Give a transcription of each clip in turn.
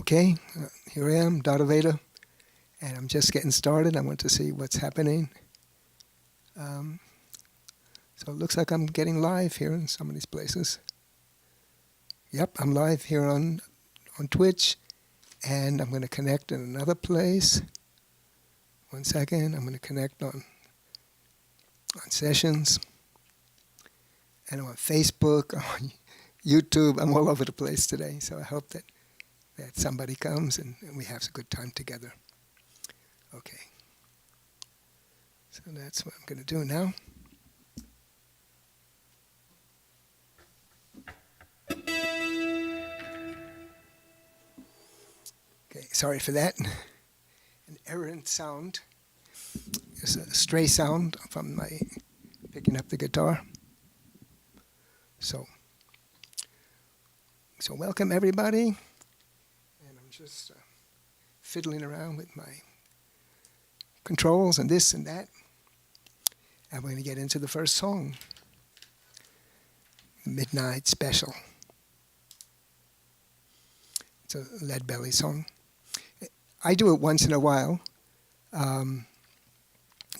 Okay, here I am, Dada Veda, and I'm just getting started. I want to see what's happening. Um, so it looks like I'm getting live here in some of these places. Yep, I'm live here on Twitch, and I'm going to connect in another place. 1 second, I'm going to connect on Sessions, and I'm on Facebook, on YouTube. I'm all over the place today, so I hope that somebody comes and we have a good time together. Okay. So that's what I'm going to do now. Okay, sorry for that. An errant sound. It's a stray sound from my picking up the guitar. So welcome everybody. And I'm just fiddling around with my controls and this and that. And we're going to get into the first song, Midnight Special. It's a Lead Belly song. I do it once in a while,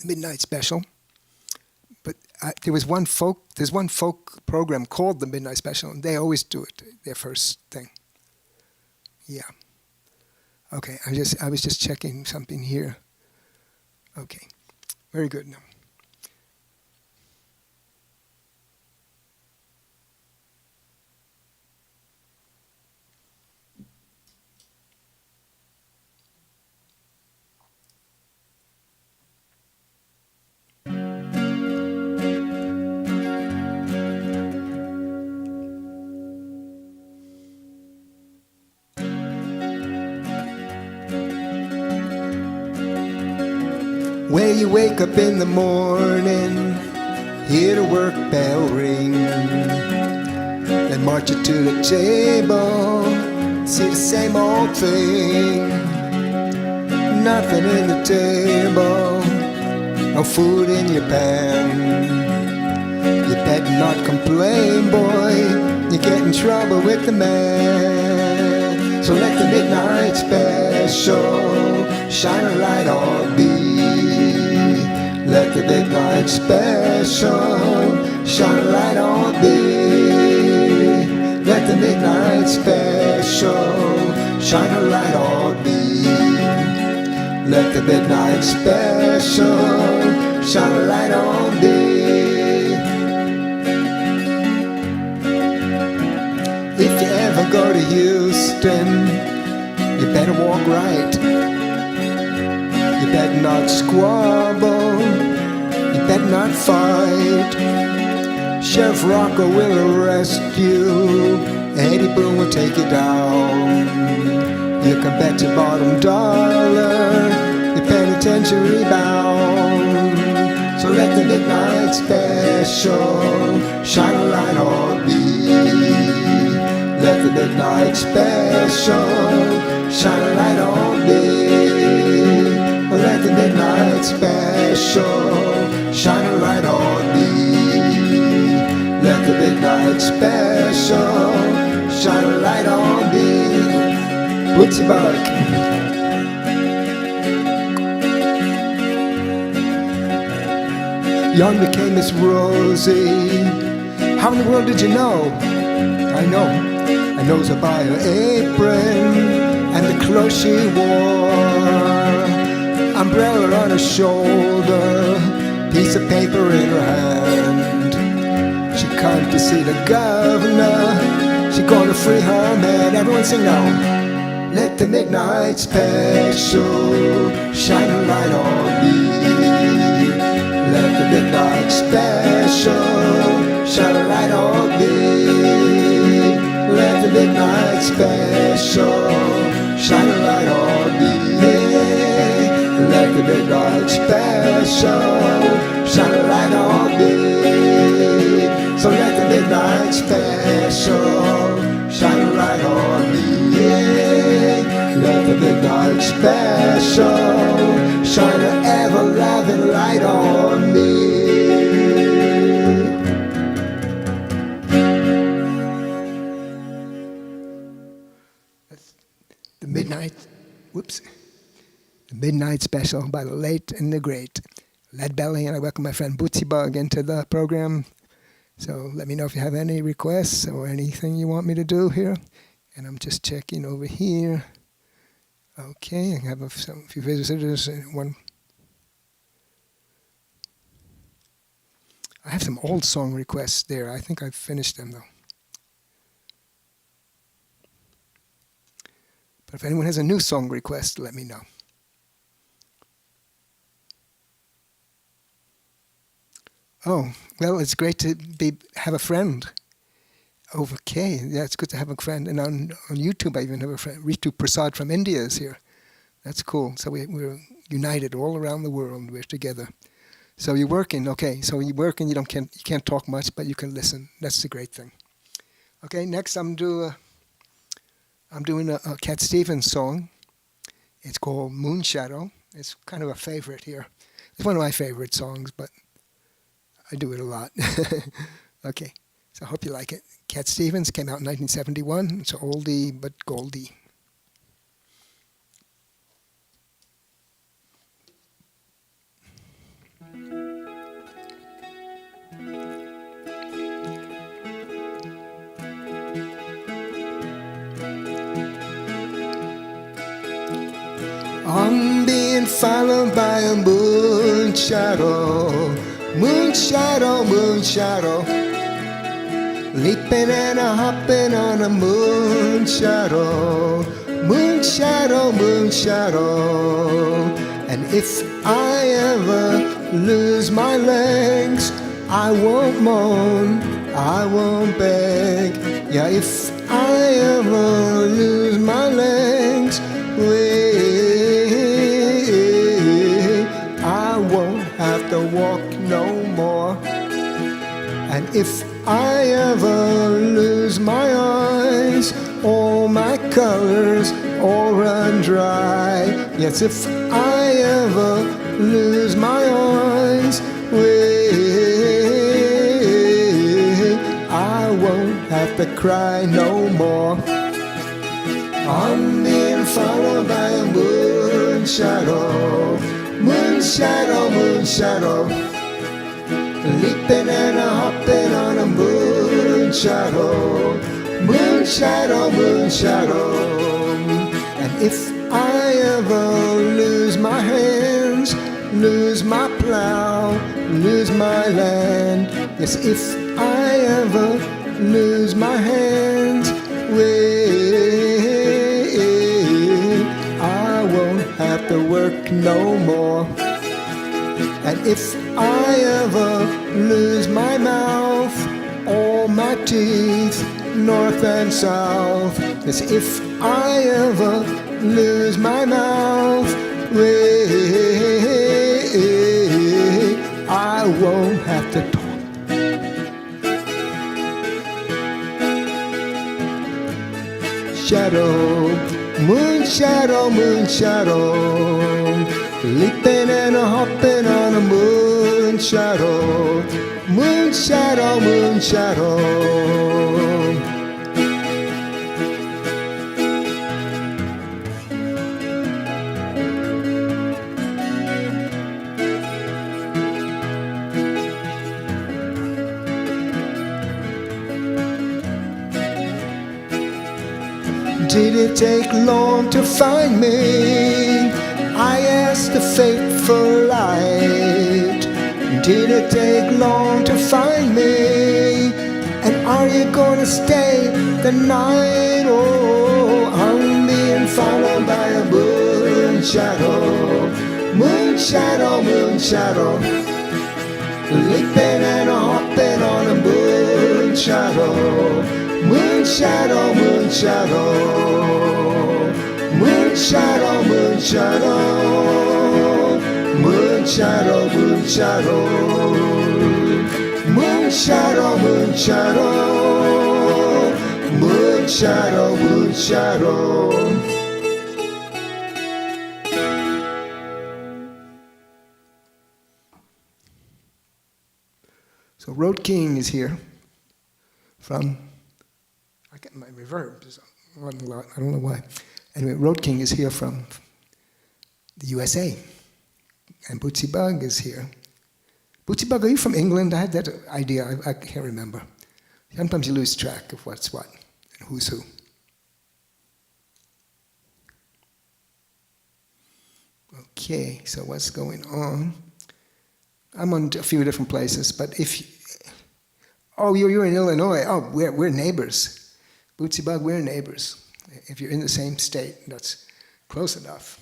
Midnight Special. But there's one folk program called the Midnight Special, and they always do it, their first thing. Yeah. Okay, I was just checking something here. Okay, very good now. Where you wake up in the morning, hear the work bell ring, then march you to the table, see the same old thing. Nothing in the table, no food in your pan. You better not complain, boy, you get in trouble with the man. So let the midnight special shine a light on me. Let the midnight special shine a light on me. Let the midnight special shine a light on me. Let the midnight special shine a light on me. If you ever go to Houston, you better walk right. You better not squabble, you better not fight. Sheriff Rocco will arrest you, Eddie Boone will take you down. You can bet your bottom dollar you're penitentiary bound. So let the midnight special shine a light on me. Let the midnight special shine a light on me. Let the midnight special shine a light on me. Let the midnight special shine a light on me. What's your back? Yonder came Miss Rosie. How in the world did you know? I knows her by her apron and the clothes she wore. Umbrella on her shoulder, piece of paper in her hand. She come to see the governor, she gonna free her man. Everyone sing now. Let the midnight special shine a light on me. Let the midnight special shine a light on me. Let the midnight special shine a light on me. Let the midnight special shine a light on me. So let the midnight special shine a light on me. Let the midnight special shine an ever-loving light on me. midnight, whoops, the midnight special by the late and the great Lead Belly, and I welcome my friend Bootsy Bug into the program. So let me know if you have any requests or anything you want me to do here. And I'm just checking over here. Okay, I have a few visitors. I have some old song requests there. I think I've finished them though. But if anyone has a new song request, let me know. Oh, well, it's great to have a friend. Okay, yeah, it's good to have a friend. And on YouTube, I even have a friend. Ritu Prasad from India is here. That's cool. So we're united all around the world. We're together. So you're working, okay. So you work and you can't talk much, but you can listen. That's the great thing. Okay, next I'm doing a Cat Stevens song. It's called Moonshadow. It's kind of a favorite here. It's one of my favorite songs, but I do it a lot. Okay, so I hope you like it. Cat Stevens came out in 1971. It's an oldie but goldie. I'm being followed by a moon shadow, moon shadow, moon shadow, leaping and a hopping on a moon shadow, moon shadow, moon shadow. And if I ever lose my legs, I won't moan, I won't beg. Yeah, if I ever lose my legs, I won't have to walk no more. And if I ever lose my eyes, all my colors all run dry. Yes, if I ever lose my eyes, I won't have to cry no more. I'm being followed by a moon shadow, moon shadow, moon shadow, leaping and a hopping on a moon shadow, moon shadow, moon shadow. And if I ever lose my hands, lose my plow, lose my land, yes, if I ever lose my hands, I won't have to work no more. And if I ever lose my mouth, all my teeth, north and south, yes, if I ever lose my mouth, I won't have to talk. Shadow, moon shadow, moon shadow, leaping and a hopping on a moon shadow, moon shadow, moon shadow. Did it take long to find me? I asked the fateful light. Did it take long to find me? And are you gonna stay the night? Oh, I'm being followed by a moon shadow, moon shadow, moon shadow, leaping and a hopping on a moon shadow, moon shadow, moon shadow, moon shadow, moon shadow, moon shadow, moon shadow, moon shadow, moon shadow, moon shadow, moon shadow. So Road King is here from, I get my reverb, I don't know why. Anyway, Road King is here from the USA. And Bootsy Bug is here. Bootsy Bug, are you from England? I had that idea. I can't remember. Sometimes you lose track of what's what and who's who. Okay, so what's going on? I'm on a few different places, but you're in Illinois. Oh, we're neighbors. Bootsy Bug, we're neighbors. If you're in the same state, that's close enough.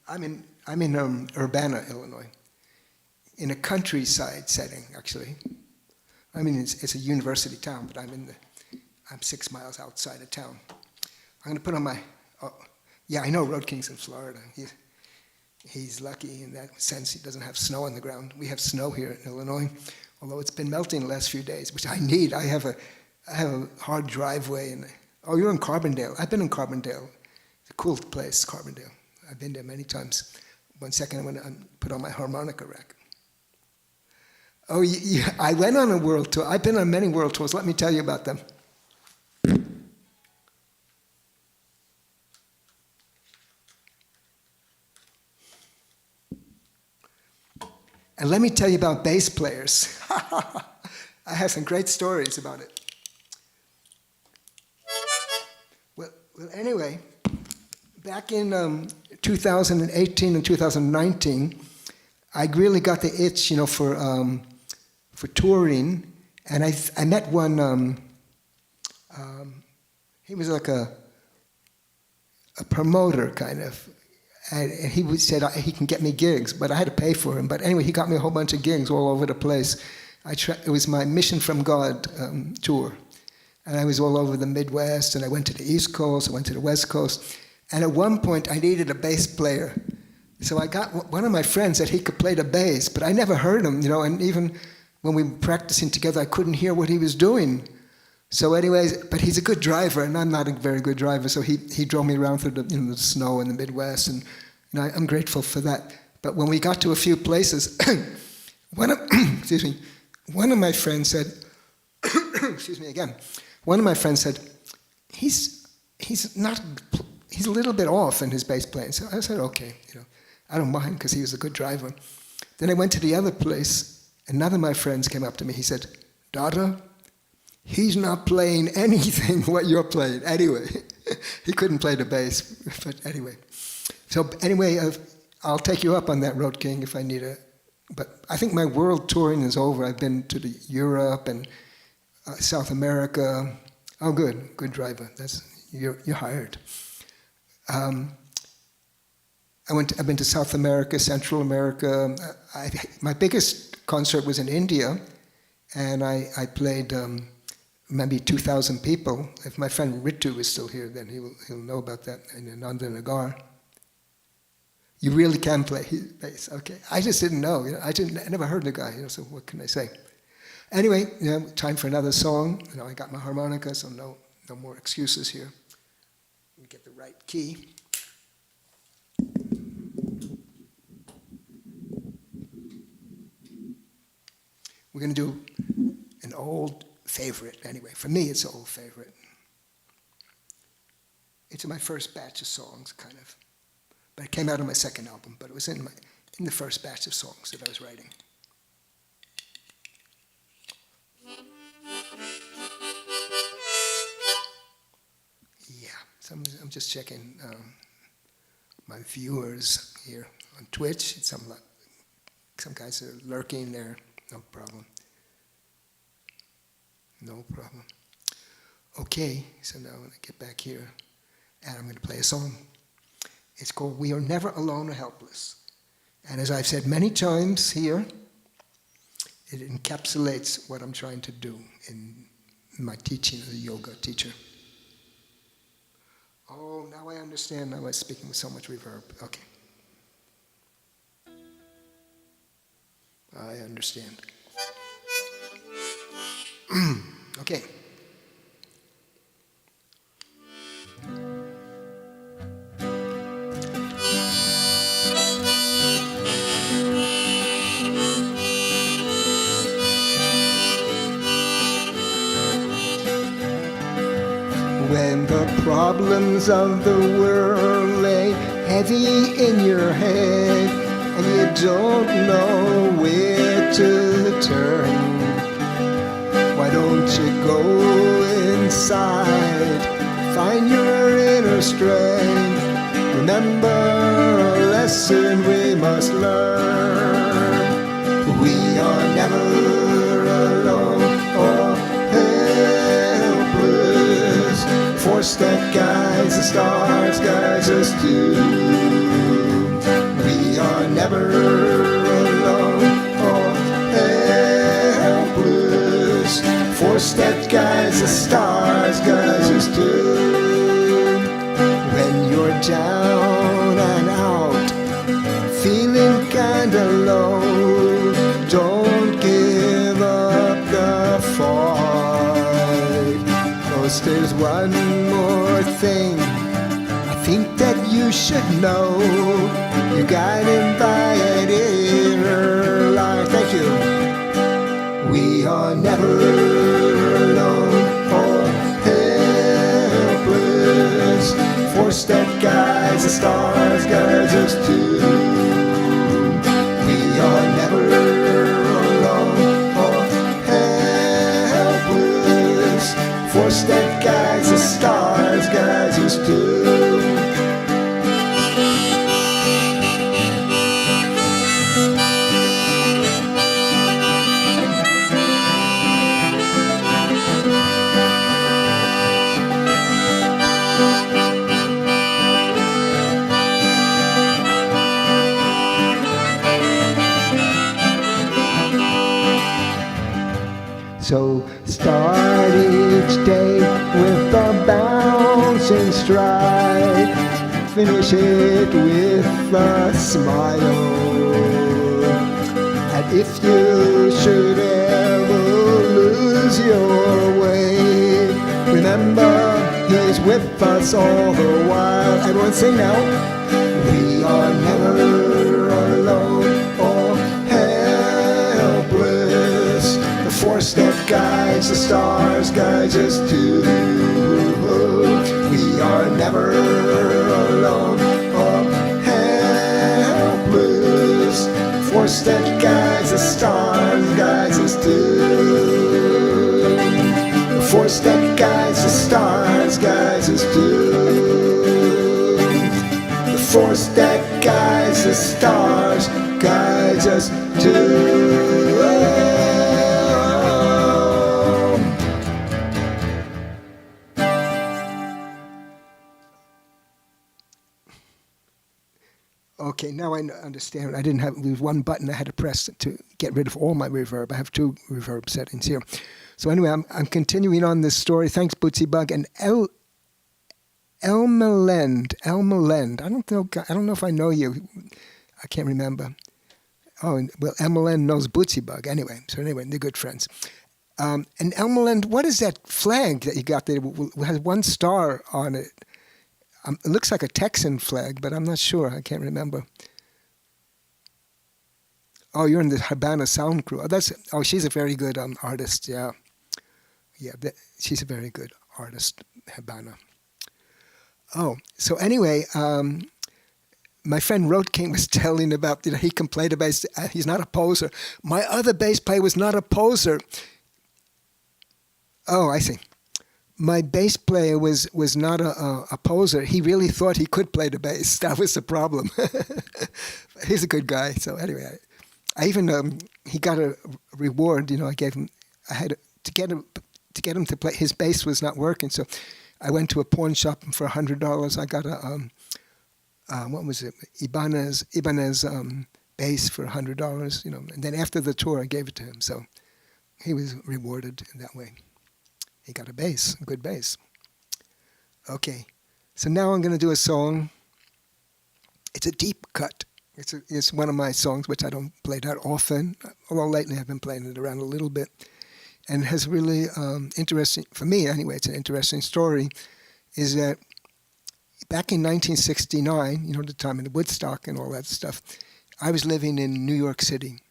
I'm in Urbana, Illinois, in a countryside setting, actually. I mean, it's a university town, but I'm 6 miles outside of town. I'm going to put on my, I know Road King's in Florida. He's lucky in that sense. He doesn't have snow on the ground. We have snow here in Illinois, although it's been melting the last few days, which I need. I have a hard driveway. You're in Carbondale. I've been in Carbondale. It's a cool place, Carbondale. I've been there many times. 1 second, I'm going to put on my harmonica rack. I went on a world tour. I've been on many world tours. Let me tell you about them. And let me tell you about bass players. I have some great stories about it. Well, anyway, back in 2018 and 2019, I really got the itch, for touring. And I met one. He was like a promoter, kind of. And he said he can get me gigs, but I had to pay for him. But anyway, he got me a whole bunch of gigs all over the place. It was my Mission from God tour. And I was all over the Midwest, and I went to the East Coast, I went to the West Coast. And at one point, I needed a bass player. So I got one of my friends that he could play the bass, but I never heard him, and even when we were practicing together, I couldn't hear what he was doing. So anyways, but he's a good driver, and I'm not a very good driver, so he drove me around through the snow in the Midwest, and I'm grateful for that. But when we got to a few places, one of my friends said, one of my friends said, he's a little bit off in his bass playing. So I said, okay, I don't mind because he was a good driver. Then I went to the other place, and none of my friends came up to me. He said, Dada, he's not playing anything what you're playing. Anyway, he couldn't play the bass, but anyway. So anyway, I'll take you up on that, Road King, if I need it. But I think my world touring is over. I've been to Europe and South America. Oh, good driver. You're hired. I've been to South America, Central America. My biggest concert was in India, and I played maybe 2,000 people. If my friend Ritu is still here, then he'll know about that in Ananda Nagar. You really can play bass, okay? I just didn't know. I never heard the guy. So what can I say? Anyway, time for another song. I got my harmonica, so no more excuses here. Let me get the right key. We're going to do an old favorite. Anyway, for me, it's an old favorite. It's in my first batch of songs, kind of. But it came out on my second album, but it was in the first batch of songs that I was writing. Yeah, so I'm just checking my viewers here on Twitch. Some guys are lurking there. No problem. No problem. Okay, so now I'm going to get back here, and I'm going to play a song. It's called We Are Never Alone or Helpless. And as I've said many times here, it encapsulates what I'm trying to do in my teaching as a yoga teacher. Oh, now I understand. Now I'm speaking with so much reverb. Okay. I understand. Okay. When the problems of the world lay heavy in your head and you don't know where to turn, why don't you go inside, find your inner strength, remember a lesson we must learn. We are never alone or helpless, force that guides the stars, guides us too. We are never alone or helpless, force that guides the stars, guides us too. When you're down and out, feeling kinda low, don't give up the fight. 'Cause there's one more thing I think that you should know. You're guided by an inner light. Thank you. We are never alone or helpless, force that guides the stars, guides us too. We are never alone or helpless, force that guides the stars, guides us too. So start each day with a bouncing stride, finish it with a smile. And if you should ever lose your way, remember He's with us all the while. Everyone sing now. We are never alone or helpless, the force that guides the stars guides us too. We are never alone or helpless, force that guides the stars guides us too. The force that guides the stars guides us too. The force that guides the stars guides us too. Okay, now I understand. I didn't have, there was one button I had to press to get rid of all my reverb. I have two reverb settings here. So anyway, I'm continuing on this story. Thanks, Bootsy Bug. And Elmelend. I don't know if I know you. I can't remember. Oh, well, Elmelend knows Bootsy Bug. Anyway, they're good friends. And Elmelend, what is that flag that you got there? It has one star on it. It looks like a Texan flag, but I'm not sure. I can't remember. Oh, you're in the Habana Sound Crew. Oh, she's a very good artist. Yeah, she's a very good artist, Habana. Oh, so anyway, my friend Road King was telling about he can play the bass. He's not a poser. My other bass player was not a poser. Oh, I see. My bass player was not a poser. He really thought he could play the bass. That was the problem. He's a good guy. So anyway, I even he got a reward. I gave him. I had to get him to play. His bass was not working, so I went to a pawn shop for $100. I got a what was it? Ibanez bass for $100. And then after the tour, I gave it to him. So he was rewarded in that way. He got a bass, a good bass. Okay, so now I'm going to do a song. It's a deep cut. It's one of my songs, which I don't play that often, although lately I've been playing it around a little bit. And it has really interesting, for me anyway, it's an interesting story, is that back in 1969, the time of the Woodstock and all that stuff, I was living in New York City,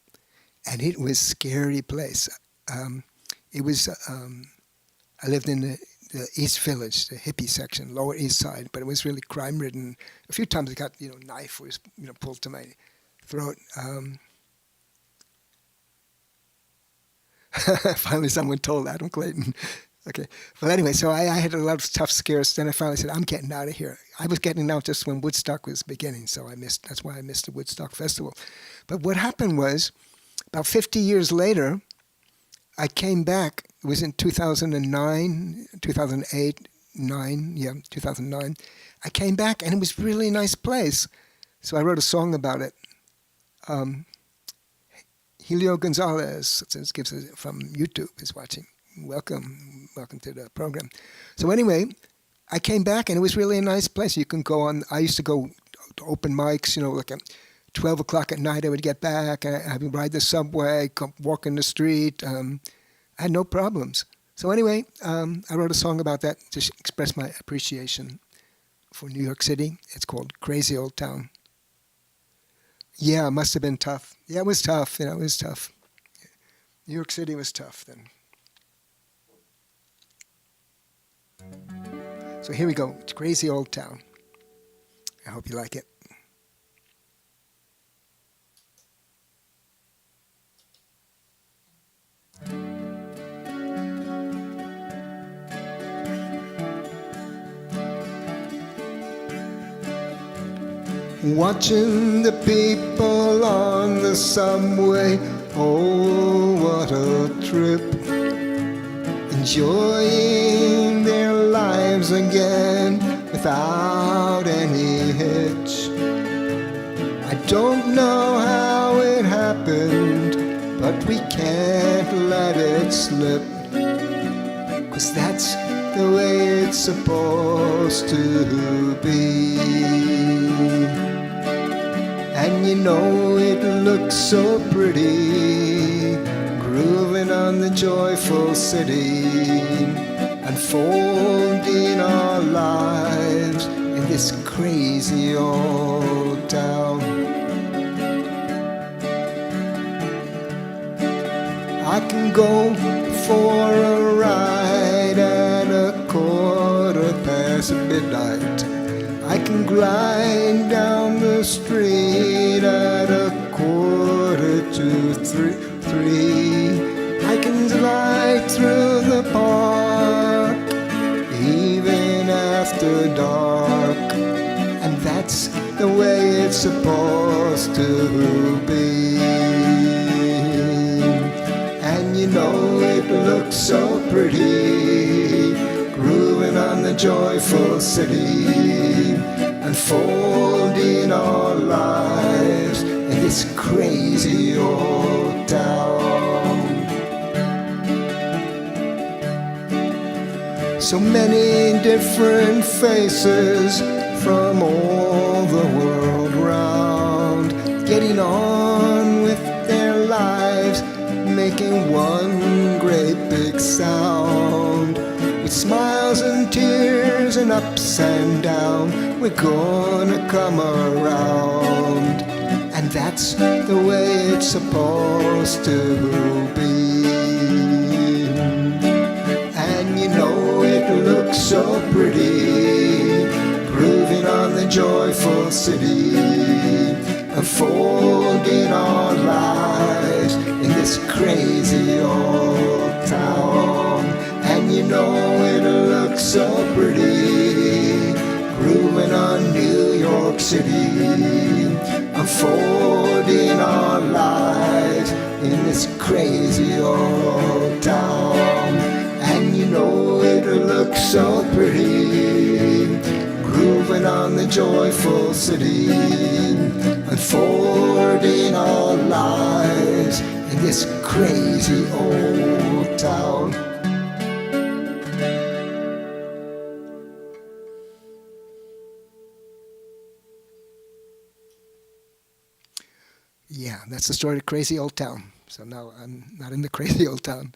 and it was a scary place. It was... I lived in the the East Village, the hippie section, Lower East Side, but it was really crime-ridden. A few times I got, knife was, pulled to my throat. Finally, someone told Adam Clayton. Okay. Well, anyway, so I had a lot of tough scares. Then I finally said, I'm getting out of here. I was getting out just when Woodstock was beginning, so that's why I missed the Woodstock Festival. But what happened was, about 50 years later, I came back. It was in 2009, 2008, 2009. I came back, and it was really a nice place. So I wrote a song about it. Helio Gonzalez from YouTube is watching. Welcome to the program. So anyway, I came back, and it was really a nice place. You can go on. I used to go to open mics, like at 12 o'clock at night. I would get back. I would ride the subway, walk in the street. I had no problems. So anyway, I wrote a song about that to express my appreciation for New York City. It's called Crazy Old Town. Yeah, it must have been tough. Yeah, it was tough. It was tough. New York City was tough then. So here we go. It's Crazy Old Town. I hope you like it. Watching the people on the subway, oh, what a trip. Enjoying their lives again without any hitch. I don't know how it happened, but we can't let it slip. 'Cause that's the way it's supposed to be. And it looks so pretty, grooving on the joyful city, unfolding our lives in this crazy old town. I can go for a ride at midnight. I can glide down the street at 2:45. I can glide through the park even after dark. And that's the way it's supposed to be. And it looks so pretty, grooving on the joyful city, unfolding our lives in this crazy old town. So many different faces from all the world round, getting on with their lives, making one great big sound. With smiles and tears and ups and down, we're gonna come around. And that's the way it's supposed to be. And it looks so pretty, grooving on the joyful city, unfolding our lives in this crazy old town. And it looks so pretty, grooving on New York City, unfolding our lives in this crazy old town. And it looks so pretty, grooving on the joyful city, unfolding our lives in this crazy old town. Yeah, that's the story of Crazy Old Town. So now I'm not in the crazy old town.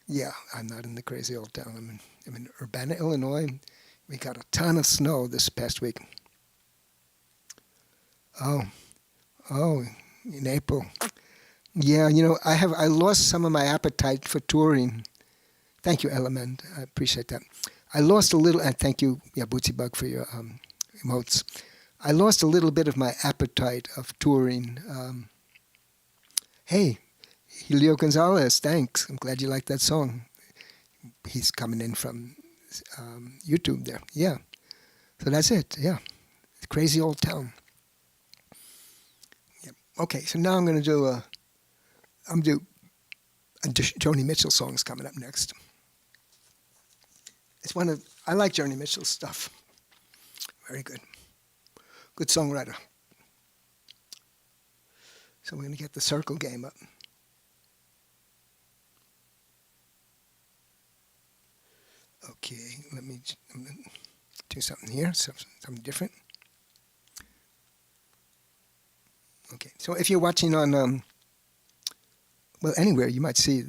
Yeah, I'm not in the crazy old town. I'm in Urbana, Illinois. We got a ton of snow this past week. Oh, in April. Yeah, I lost some of my appetite for touring. Thank you, Element. I appreciate that. I lost a little, and thank you, Bootsy Bug, for your emotes. I lost a little bit of my appetite of touring. Hey, Helio Gonzalez, thanks. I'm glad you like that song. He's coming in from YouTube there. Yeah. So that's it. Yeah. Crazy old town. Yeah. Okay, so now I'm going to do Joni Mitchell songs coming up next. I like Joni Mitchell's stuff. Very good. Good songwriter. So we're going to get the circle game up. Okay, I'm going to do something here, something different. Okay, so if you're watching on, well, anywhere, you might see.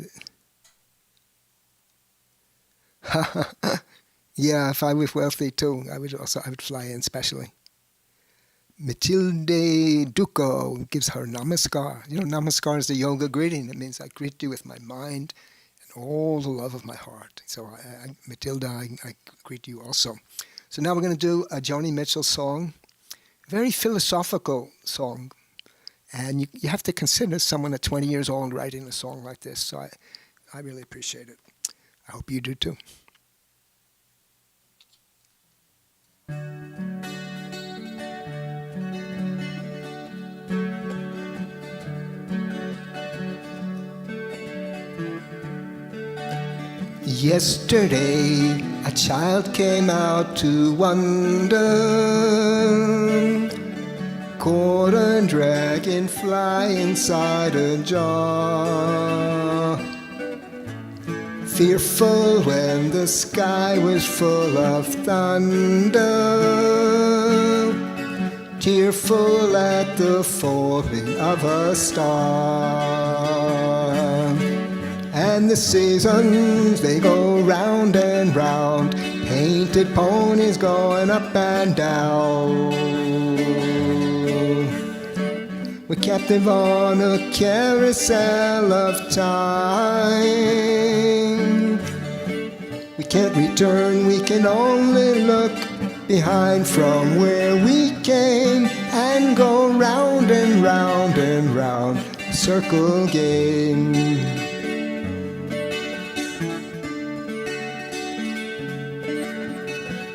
Yeah, if I was wealthy too, I would fly in specially. Matilde Duco gives her namaskar. You know, namaskar is the yoga greeting. It means I greet you with my mind and all the love of my heart. So, Matilda, I greet you also. So now we're going to do a Joni Mitchell song, very philosophical song. And you have to consider someone at 20 years old writing a song like this. So I really appreciate it. I hope you do too. Yesterday, a child came out to wander, caught a dragonfly inside a jar. Fearful when the sky was full of thunder, tearful at the falling of a star. And the seasons, they go round and round, painted ponies going up and down. We're captive on a carousel of time. We can't return, we can only look behind from where we came and go round and round and round, a circle game.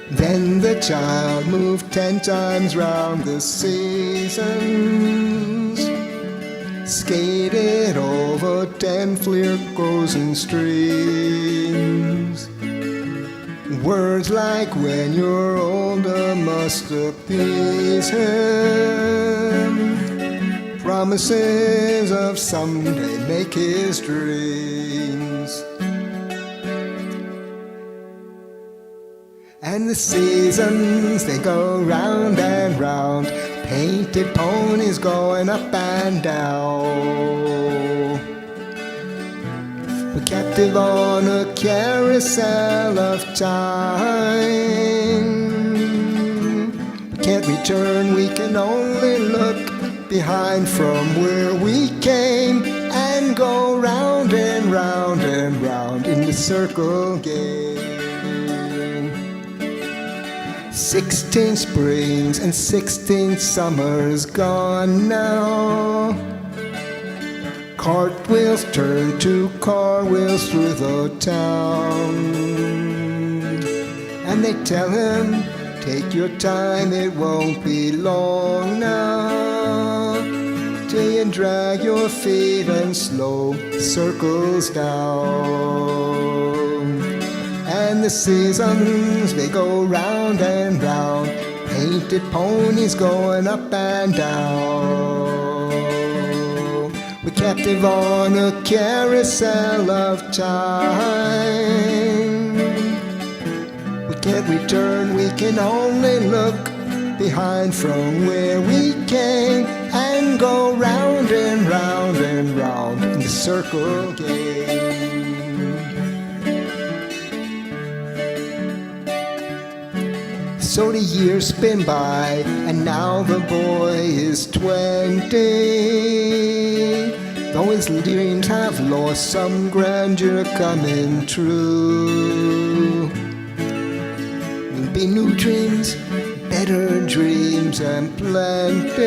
Then the child moved 10 times round the seasons, skated over 10 frozen streams. Words like when you're older must appease him, promises of someday make his dreams. And the seasons, they go round and round, painted ponies going up and down. We're captive on a carousel of time. We can't return, we can only look behind from where we came and go round and round and round in the circle game. 16 springs and 16 summers gone now. Cartwheels turn to car wheels through the town. And they tell him, take your time, it won't be long now, till you drag your feet and slow circles down. And the seasons, they go round and round, painted ponies going up and down. We're captive on a carousel of time. We can't return, we can only look behind from where we came and go round and round and round in the circle game. So the years spin by, and now the boy is 20. Though his dreams have lost some grandeur coming true. be new dreams, better dreams and plenty,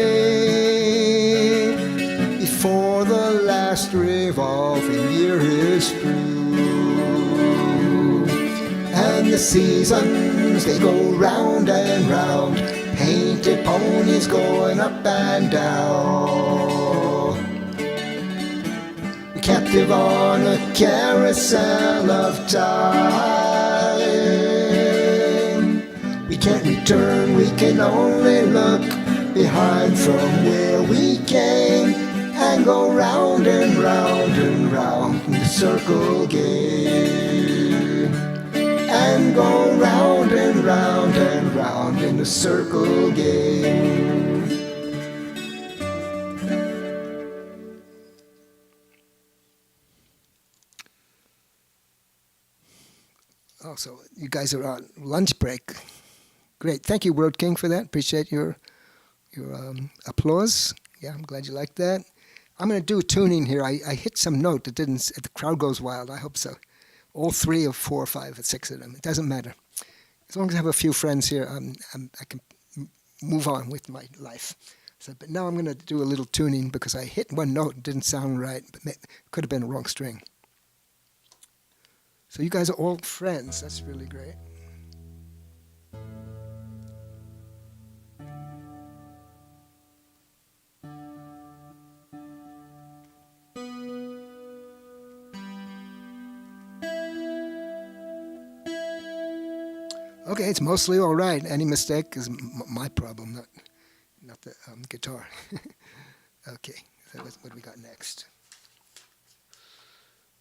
before the last revolving year is through. And the seasons, they go round and round, painted ponies going up and down, captive on a carousel of time. We can't return, we can only look behind from where we came, and go round and round and round in the circle game, and go round and round and round in the circle game. Oh, so you guys are on lunch break. Great. Thank you, Road King, for that. Appreciate your applause. Yeah, I'm glad you liked that. I'm going to do a tuning here. I hit some note that didn't. The crowd goes wild. I hope so. All 3 or 4 or 5 or 6 of them. It doesn't matter. As long as I have a few friends here, I can move on with my life. So, but now I'm going to do a little tuning because I hit one note and didn't sound right. But it could have been a wrong string. So you guys are all friends. That's really great. Okay, it's mostly all right. Any mistake is my problem, not the guitar. Okay, so what do we got next?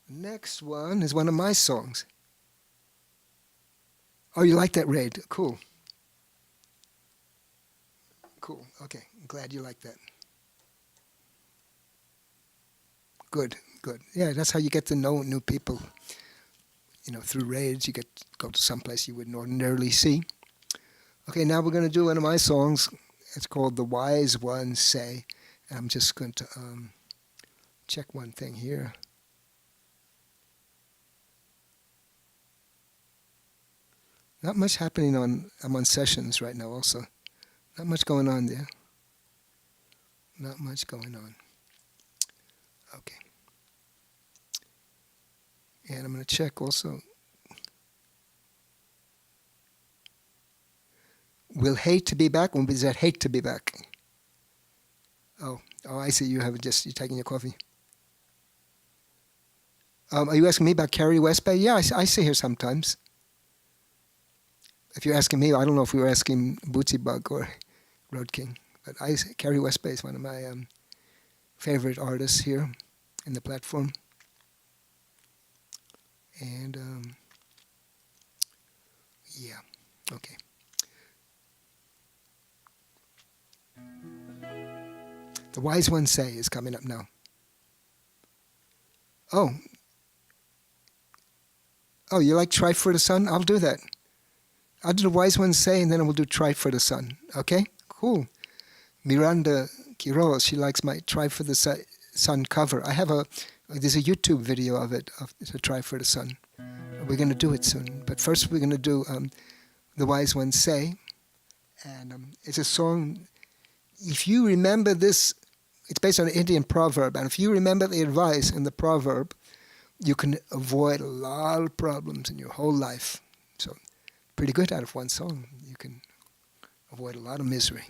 Next one is one of my songs. Oh, you like that, Raid? Cool. Cool. Okay, I'm glad you like that. Good, good. Yeah, that's how you get to know new people. You know, through raids, you get to go to someplace you wouldn't ordinarily see. Okay, now we're going to do one of my songs. It's called The Wise Ones Say. And I'm just going to check one thing here. Not much happening I'm on sessions right now also. Not much going on there. Not much going on. Okay. And I'm going to check also. Will hate to be back? When does that hate to be back? Oh, I see. You're taking your coffee. Are you asking me about Carrie West Bay? Yeah, I see her sometimes. If you're asking me, I don't know if we were asking Bootsy Bug or Road King, but Carrie West Bay is one of my favorite artists here in the platform. And yeah, okay. The Wise Ones Say is coming up now. Oh, you like Try for the Sun? I'll do that. I'll do The Wise Ones Say, and then we'll do Try for the Sun. Okay? Cool. Miranda Quiroz, she likes my Try for the Sun cover. There's a YouTube video of it, of the Try for the Sun. We're going to do it soon. But first we're going to do The Wise Ones Say. And it's a song, if you remember this, it's based on an Indian proverb. And if you remember the advice in the proverb, you can avoid a lot of problems in your whole life. So pretty good out of one song. You can avoid a lot of misery.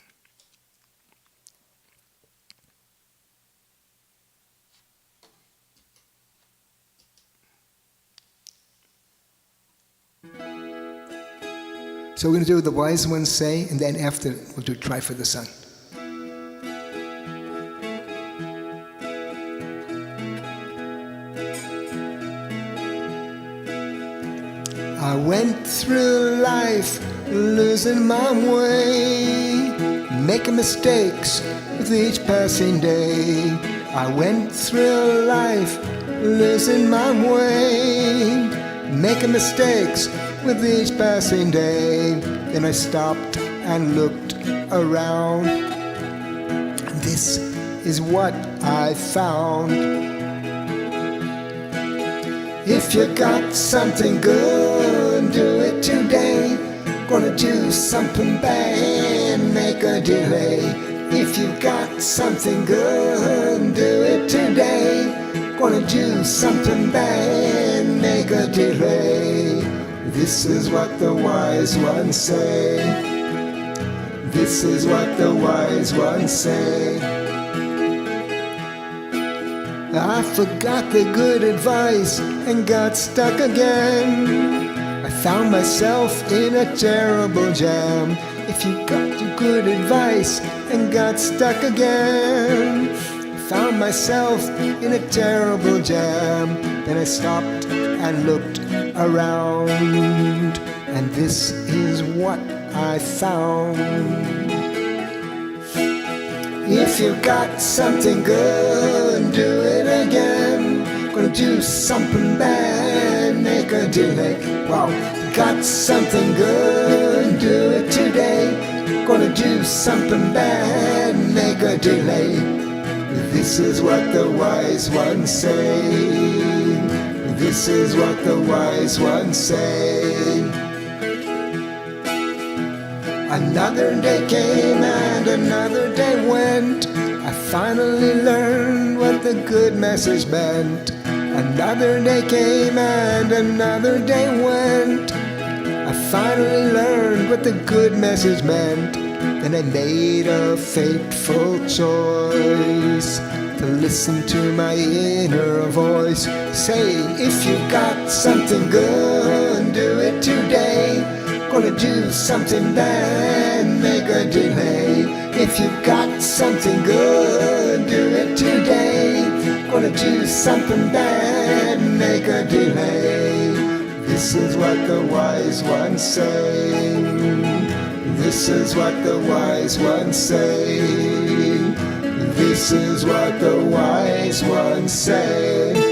So we're going to do The Wise Ones Say, and then after we'll do Try for the Sun. I went through life losing my way, making mistakes with each passing day. I went through life losing my way, making mistakes with each passing day. Then I stopped and looked around. This is what I found. If you got something good, do it today. Gonna do something bad, make a delay. If you got something good, do it today. Gonna do something bad, make a delay. This is what the wise ones say. This is what the wise ones say. I forgot the good advice and got stuck again. I found myself in a terrible jam. If you got the good advice and got stuck again, found myself in a terrible jam. Then I stopped and looked around, and this is what I found. If you got something good, do it again. Gonna do something bad, make a delay. Well, got something good, do it today. Gonna do something bad, make a delay. This is what the wise ones say. This is what the wise ones say. Another day came and another day went. I finally learned what the good message meant. Another day came and another day went. I finally learned what the good message meant. Then I made a fateful choice to listen to my inner voice saying, if you got something good, do it today. Gonna do something bad, make a delay. If you got something good, do it today. Gonna do something bad, make a delay. This is what the wise ones say. This is what the wise ones say. This is what the wise ones say.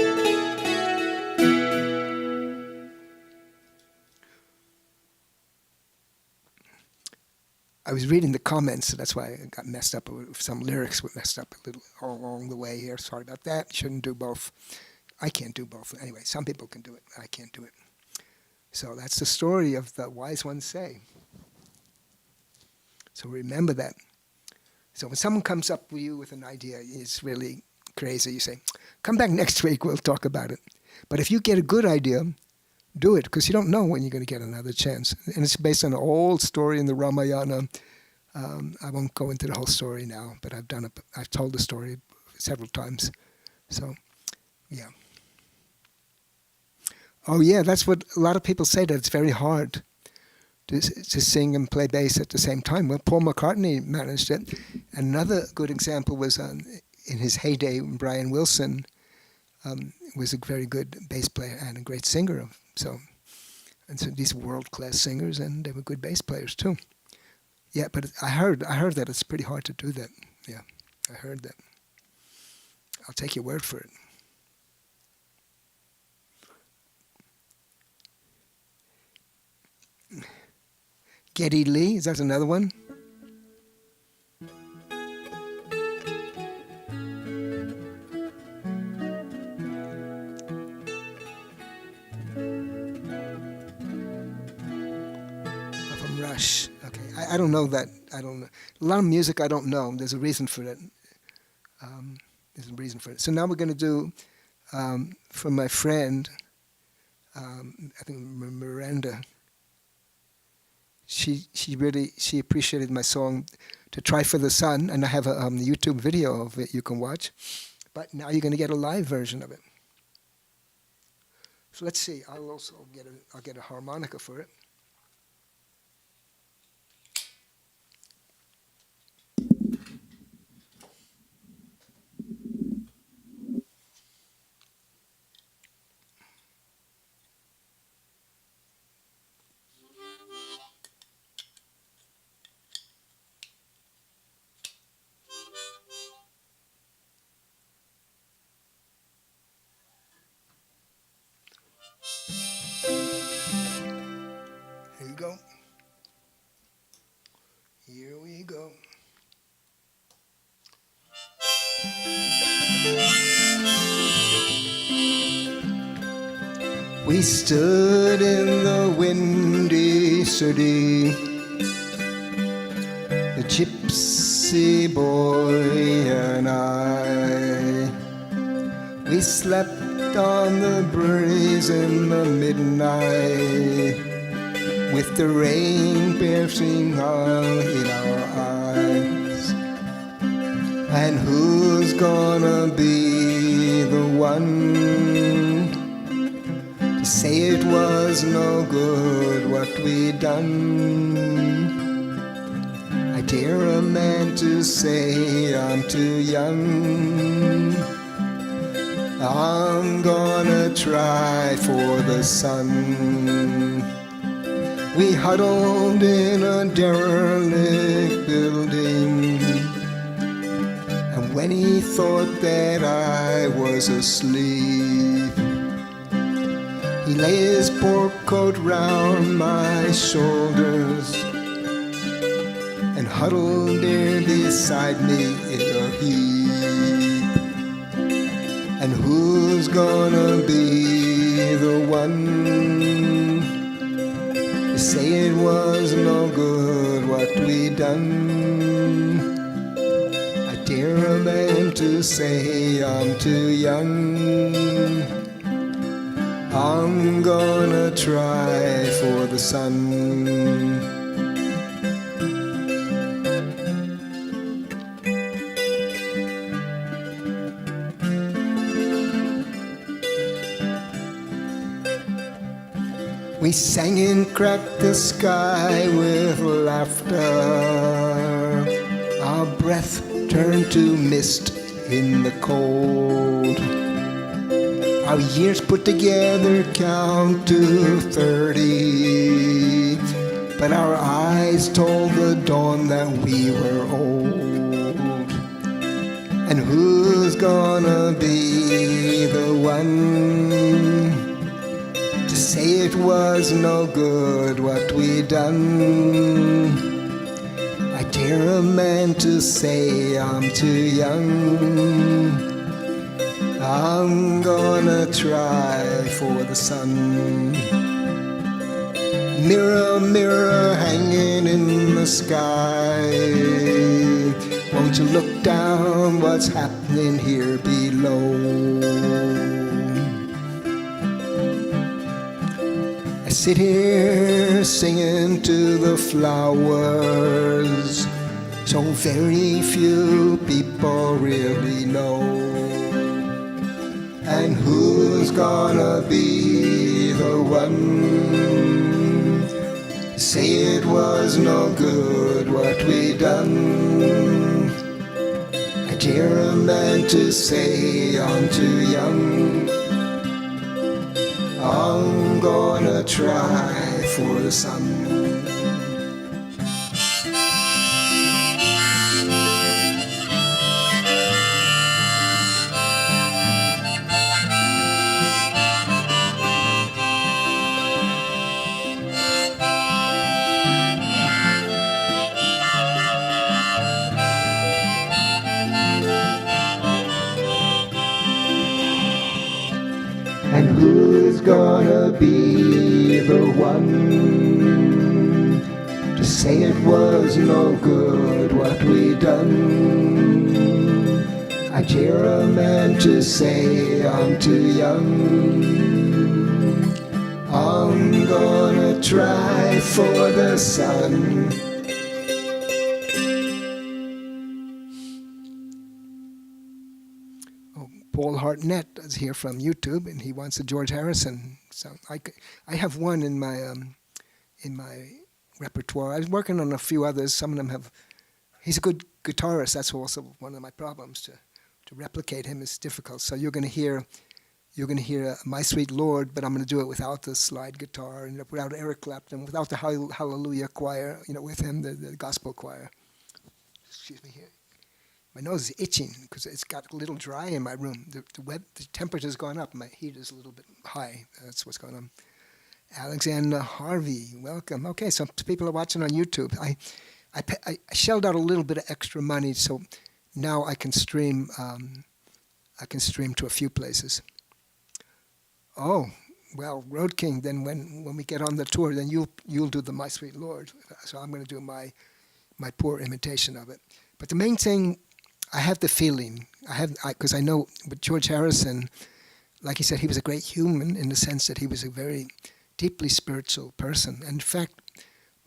I was reading the comments, so that's why I got messed up. Some lyrics were messed up a little all along the way here. Sorry about that. Shouldn't do both. I can't do both. Anyway, some people can do it. I can't do it. So that's the story of the wise ones say. So remember that. So when someone comes up with you with an idea, it's really crazy, you say, come back next week, we'll talk about it. But if you get a good idea, do it, because you don't know when you're going to get another chance. And it's based on an old story in the Ramayana. I won't go into the whole story now, but I've told the story several times. So, yeah. Oh yeah, that's what a lot of people say, that it's very hard to sing and play bass at the same time. Well, Paul McCartney managed it. Another good example was in his heyday, Brian Wilson was a very good bass player and a great singer. So these world-class singers, and they were good bass players too. Yeah, but I heard that it's pretty hard to do that. Yeah, I heard that. I'll take your word for it. Geddy Lee, is that another one? From Rush. Okay, I don't know that. I don't know. A lot of music I don't know. There's a reason for that. There's a reason for it. So now we're going to do, from my friend, I think Miranda. She appreciated my song "To Try for the Sun," and I have a YouTube video of it you can watch. But now you're going to get a live version of it. So let's see. I'll get a harmonica for it. Here you go. Here we go. We stood in the windy city. The gypsy boy and I, we slept on the breeze in the midnight, with the rain piercing out in our eyes. And who's gonna be the one to say it was no good what we done? I dare a man to say I'm too young. I'm gonna try for the sun. We huddled in a derelict building, and when he thought that I was asleep, he lay his sport coat round my shoulders and huddled there beside me in a heap. And who's gonna be the one to say it was no good what we done? I dare a man to say I'm too young. I'm gonna try for the sun. We sang and cracked the sky with laughter. Our breath turned to mist in the cold. Our years put together count to 30, but our eyes told the dawn that we were old. And who's gonna be the one to say it was no good what we done? I dare a man to say I'm too young. I'm gonna try for the sun. Mirror, mirror hanging in the sky, won't you look down what's happening here below? I sit here singing to the flowers, so very few people really know. And who's gonna be the one to say it was no good what we done? I dare a man to say I'm too young. I'm gonna try for the sun. And who's gonna be the one to say it was no good what we done? I dare a man to say I'm too young. I'm gonna try for the sun. Paul Hartnett is here from YouTube, and he wants a George Harrison song. I have one in my repertoire. I was working on a few others. Some of them have. He's a good guitarist. That's also one of my problems. To replicate him is difficult. So you're going to hear My Sweet Lord, but I'm going to do it without the slide guitar and without Eric Clapton, without the Hallelujah choir. With him, the gospel choir. Excuse me here. My nose is itching because it's got a little dry in my room. The temperature's gone up. My heat is a little bit high. That's what's going on. Alexander Harvey, welcome. Okay, so people are watching on YouTube. I shelled out a little bit of extra money, so now I can stream. I can stream to a few places. Oh, well, Road King, then when we get on the tour, then you'll do the My Sweet Lord. So I'm going to do my poor imitation of it. But the main thing, I have the feeling, because I know with George Harrison, like he said, he was a great human in the sense that he was a very deeply spiritual person. And in fact,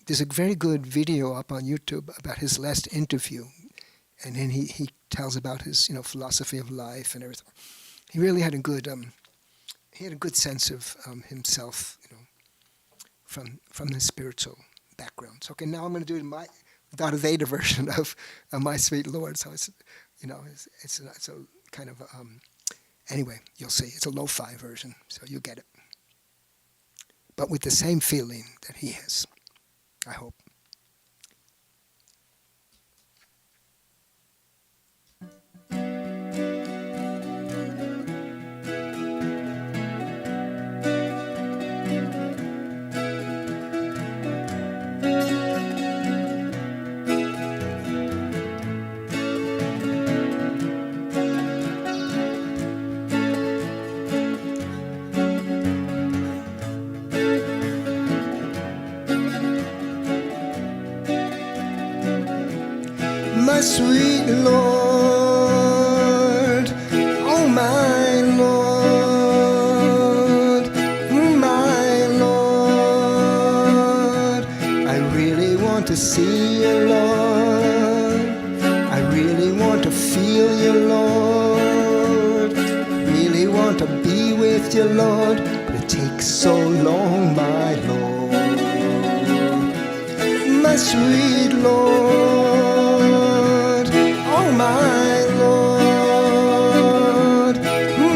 there's a very good video up on YouTube about his last interview, and then he tells about his philosophy of life and everything. He really had a good sense of himself, from his spiritual background. So okay, now I'm going to do my Dada Veda version of My Sweet Lord. So it's a kind of anyway, you'll see. It's a lo-fi version, so you get it. But with the same feeling that he has, I hope. My sweet Lord, oh my Lord, my Lord, I really want to see you, Lord, I really want to feel you, Lord, really want to be with you, Lord, but it takes so long, my Lord, my sweet Lord. My Lord,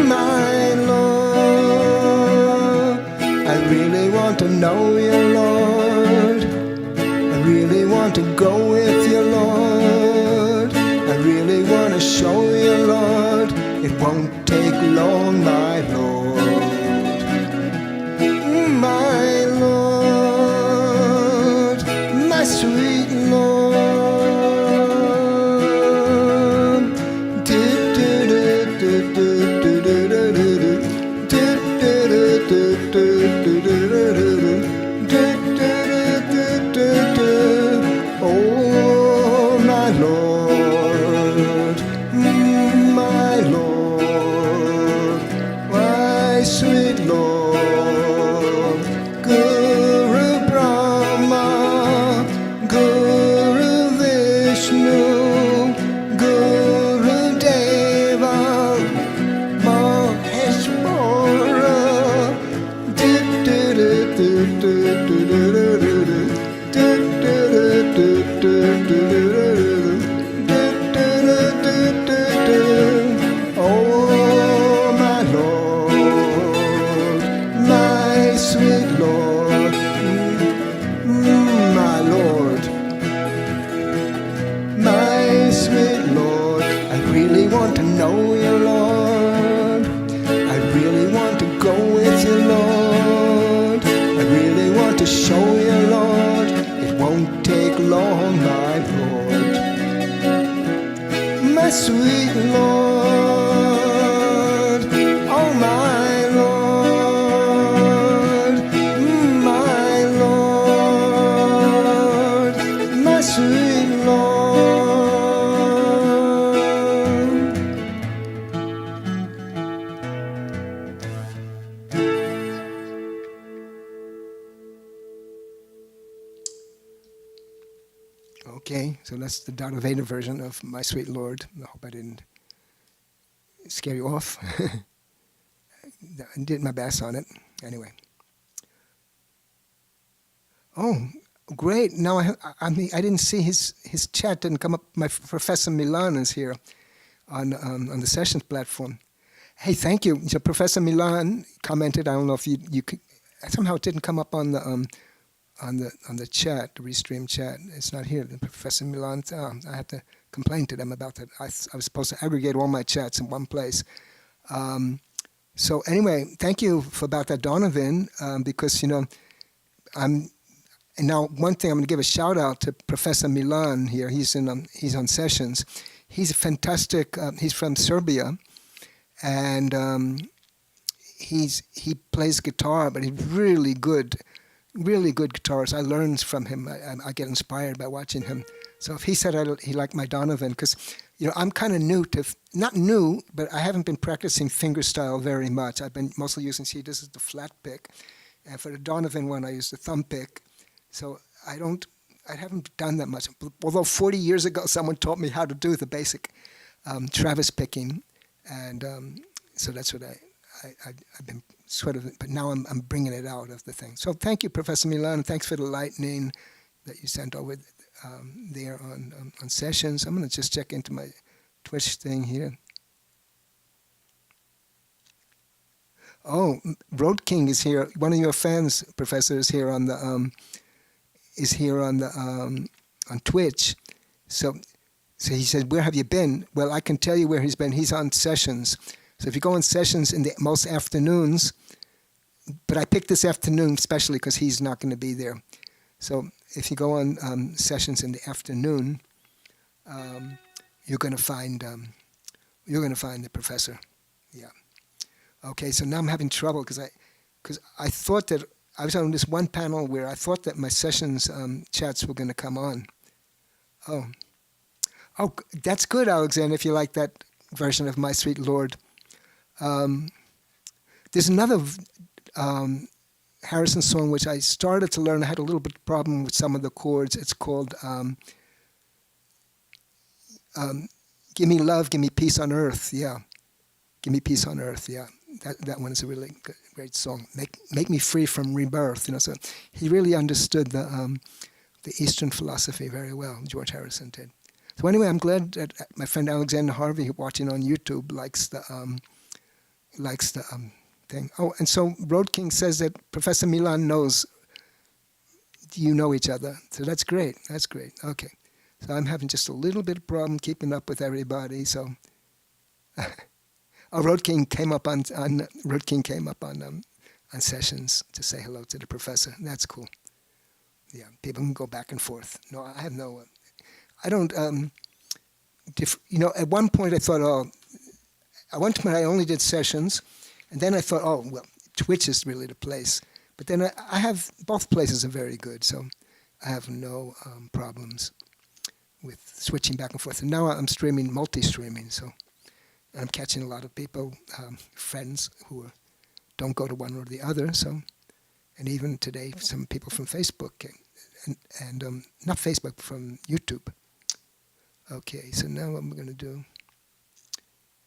my Lord, I really want to know you, Lord, I really want to go with you, Lord, I really want to show you, Lord, it won't take long, my Lord, my Lord, my sweet Lord. Oh, my Lord, my Lord, my sweet Lord, Guru Brahma, Guru Vishnu, Guru Deva, Maheshwara, oh my Lord, my sweet Lord, my Lord, my sweet Lord, I really want to know you, Lord, I really want to go with you, Lord, I really want to show you, Lord, it won't take long, my Lord, my sweet Lord, oh my Lord, my Lord, my sweet Lord. Okay, so that's the Dada Veda version of My Sweet Lord. I hope I didn't scare you off. I did my best on it. Anyway. Oh, great. Now I didn't see his chat didn't come up. My Professor Milan is here on the sessions platform. Hey, thank you. So Professor Milan commented. I don't know if you could, somehow it didn't come up on the chat, the Restream chat. It's not here. The Professor Milan. I have to complain to them about that. I was supposed to aggregate all my chats in one place. So anyway, thank you about that, Donovan, because and now one thing I'm going to give a shout out to Professor Milan here. He's on sessions. He's a fantastic. He's from Serbia, and he plays guitar, but he's really good guitarist. I learn from him. I get inspired by watching him. So if he said he liked my Donovan, because I'm kind of not new, but I haven't been practicing fingerstyle very much. I've been mostly using, this is the flat pick, and for the Donovan one I use the thumb pick. So I haven't done that much. Although 40 years ago someone taught me how to do the basic Travis picking, and so that's what I've been sort of, but now I'm bringing it out of the thing. So thank you, Professor Milan, and thanks for the lightning that you sent over there on sessions. I'm going to just check into my Twitch thing here. Oh, Road King is here. One of your fans, Professor, is here on the on Twitch. So he said, "Where have you been?" Well, I can tell you where he's been. He's on sessions. So if you go on sessions in the most afternoons, but I picked this afternoon especially because he's not going to be there. So if you go on sessions in the afternoon, you're going to find the professor. Yeah. Okay. So now I'm having trouble because I thought that I was on this one panel where I thought that my sessions chats were going to come on. Oh, that's good, Alexander. If you like that version of My Sweet Lord. There's another Harrison song which I started to learn. I had a little bit of problem with some of the chords. It's called Give Me Love, Give Me Peace on Earth. Yeah. Give Me Peace on Earth. Yeah. That one is a really great song. Make Me Free from Rebirth. So he really understood the Eastern philosophy very well. George Harrison did. So anyway, I'm glad that my friend Alexander Harvey, watching on YouTube, likes the thing. Oh, and so Road King says that Professor Milan knows you know each other. So that's great. That's great. Okay. So I'm having just a little bit of problem keeping up with everybody. So, Road King came up on sessions to say hello to the professor. That's cool. Yeah, people can go back and forth. No, I have no. I don't. At one point I thought, at one time I only did sessions, and then I thought, Twitch is really the place. But then I have, both places are very good, so I have no problems with switching back and forth. And now I'm streaming, multi-streaming, so I'm catching a lot of people, friends who don't go to one or the other. So, and even today, some people from Facebook and not Facebook, from YouTube. Okay, so now what I'm going to do.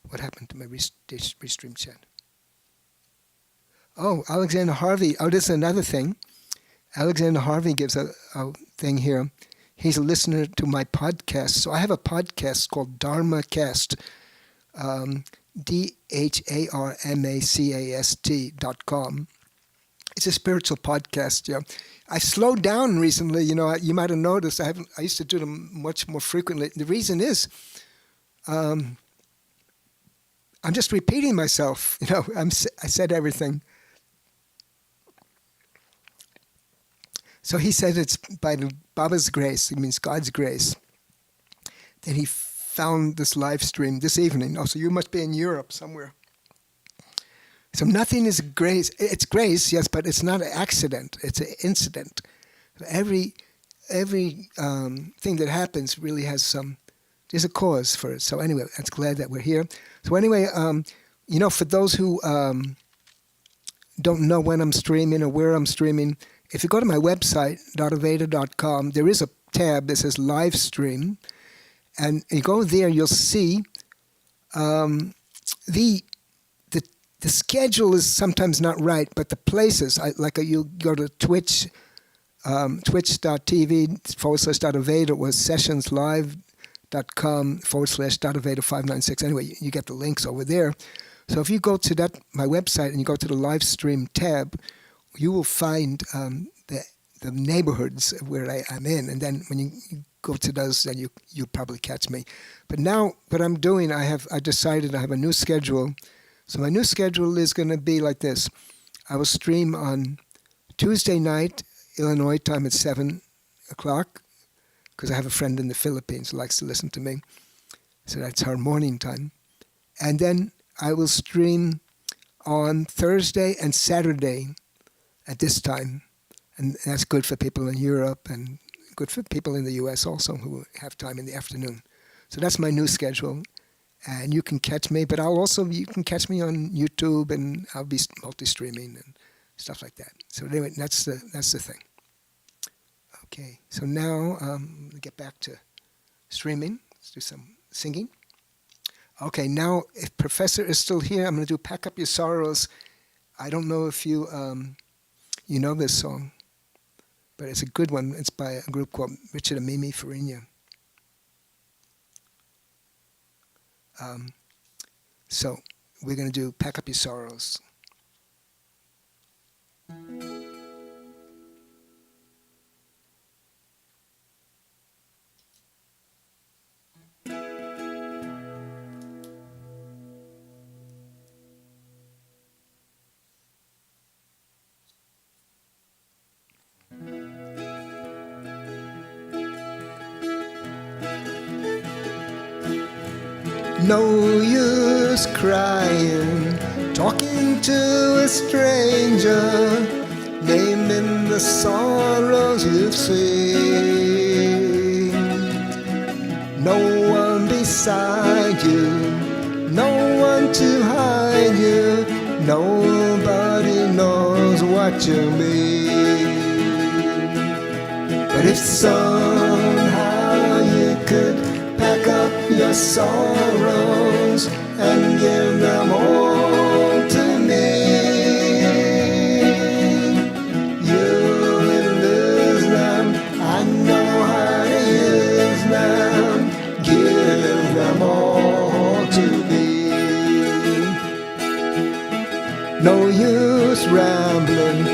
What happened to my restream chat? Oh, Alexander Harvey. Oh, this is another thing. Alexander Harvey gives a thing here. He's a listener to my podcast. So I have a podcast called DharmaCast, DharmaCast.com. It's a spiritual podcast. Yeah, I slowed down recently. You might have noticed. I used to do them much more frequently. The reason is, I'm just repeating myself. I said everything. So he said it's by Baba's grace. It means God's grace. Then he found this live stream this evening. Oh, so you must be in Europe somewhere. So nothing is grace. It's grace, yes, but it's not an accident. It's an incident. Every thing that happens really has there's a cause for it. So anyway, I'm glad that we're here. So anyway, for those who don't know when I'm streaming or where I'm streaming, if you go to my website, dadaveda.com, there is a tab that says live stream. And you go there, you'll see the schedule is sometimes not right, but the places, you go to Twitch, twitch.tv/Dada Veda, or sessionslive.com/Dada Veda 596. Anyway, you get the links over there. So if you go to my website and you go to the live stream tab, you will find the neighborhoods where I'm in, and then when you go to those, then you'll probably catch me. But now what I'm doing, I decided I have a new schedule. So my new schedule is going to be like this. I will stream on Tuesday night, Illinois time at 7 o'clock, because I have a friend in the Philippines who likes to listen to me. So that's her morning time. And then I will stream on Thursday and Saturday at this time. And that's good for people in Europe and good for people in the US also who have time in the afternoon. So that's my new schedule. And you can catch me, but you can catch me on YouTube, and I'll be multi-streaming and stuff like that. So anyway, that's the thing. Okay, so now get back to streaming. Let's do some singing. Okay, now if Professor is still here, I'm going to do "Pack Up Your Sorrows." I don't know if you you know this song, but it's a good one. It's by a group called Richard and Mimi Farina. So we're going to do "Pack Up Your Sorrows." No use crying, talking to a stranger, naming the sorrows you've seen. No one beside you, no one to hide you, nobody knows what you mean. But if somehow you could pack up your sorrows and give them all to me, you will lose them. I know how to use them. Give them all to me. No use rambling,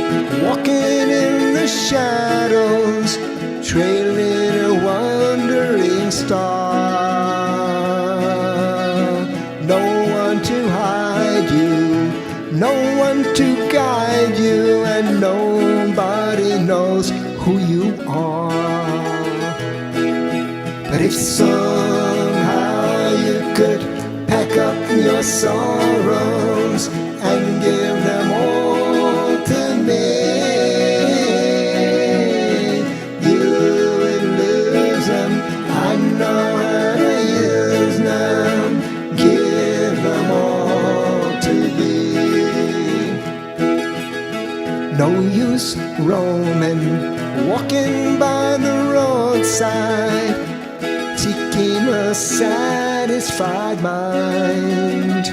walking in the shadows, trailing a wandering star. No one to hide you, no one to guide you, and nobody knows who you are. But if somehow you could pack up your sorrows and give them all to me, I know how to use them. Give them all to me. No use roaming, walking by the roadside, seeking a satisfied mind.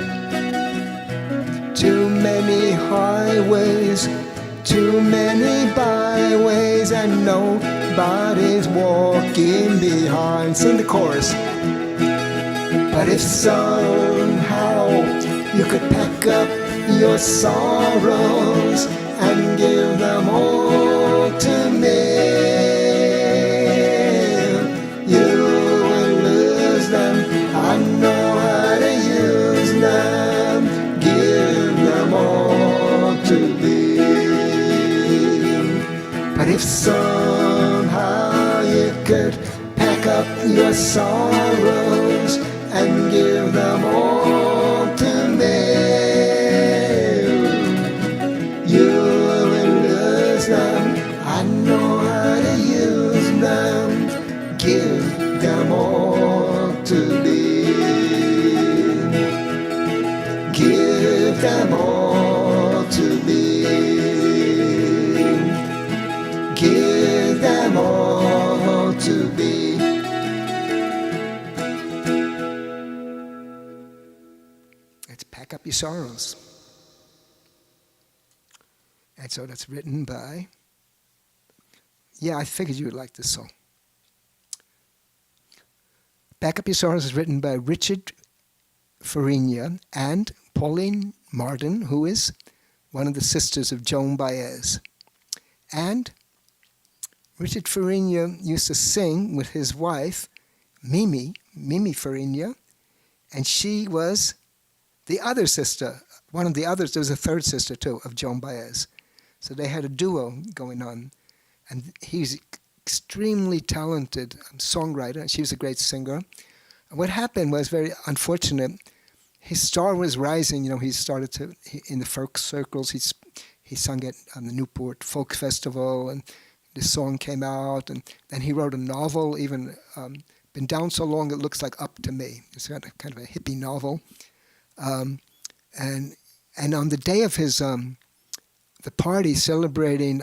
Too many highways, too many byways, and nobody's walking behind. Sing the chorus. But if somehow you could pack up your sorrows and give them all to me, you will lose them. I know how to use them. Give them all to me. But if somehow you could pack up your sorrows and give them all to me, you will lose them. I know how to use them. Give them all to me. Give them all to me. Give them all to me. Let's pack up your sorrows. And so that's written by, I figured you would like this song. Pack Up Your Sorrows is written by Richard Farina and Pauline Martin, who is one of the sisters of Joan Baez. And Richard Farina used to sing with his wife, Mimi Farina, and she was the other sister, one of the others. There was a third sister too of Joan Baez. So they had a duo going on, and he's extremely talented songwriter. She was a great singer. And what happened was very unfortunate. his star was rising. He started in the folk circles. He sung it on the Newport Folk Festival, and this song came out. And then he wrote a novel, even Been Down So Long It Looks Like Up to Me. It's kind of a hippie novel. And on the day of his the party celebrating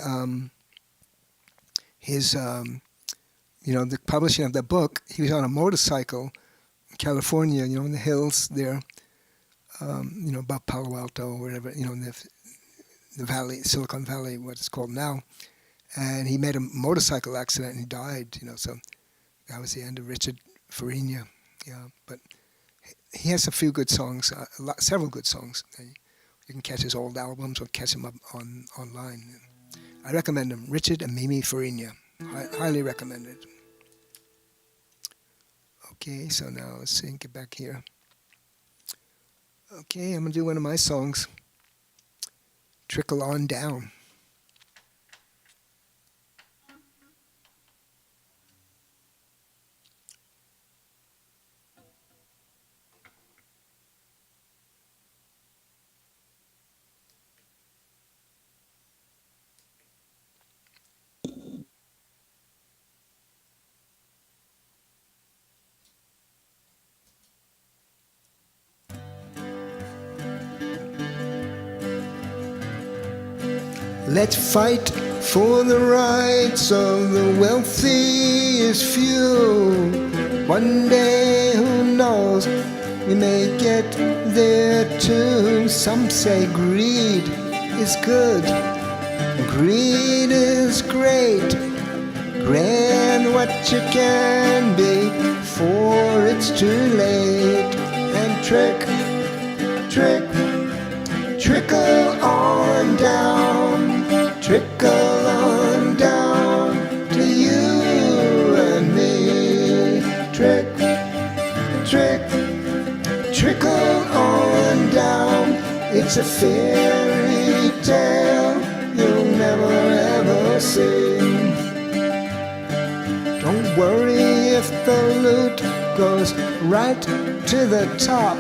his the publishing of the book, he was on a motorcycle in California, in the hills there, about Palo Alto or wherever, in the valley, Silicon Valley, what it's called now. And he made a motorcycle accident and he died, so that was the end of Richard Farina. Yeah, but he has a few good songs, several good songs. You can catch his old albums or catch them up online. I recommend them, Richard and Mimi Farina. Highly recommended. Okay, so now let's see, get back here. Okay, I'm going to do one of my songs, Trickle On Down. Let's fight for the rights of the wealthiest few. One day, who knows, we may get there too. Some say greed is good, greed is great. Grant what you can be, for it's too late. And trickle on down. Trickle on down to you and me. Trickle on down. It's a fairy tale you'll never ever see. Don't worry if the loot goes right to the top.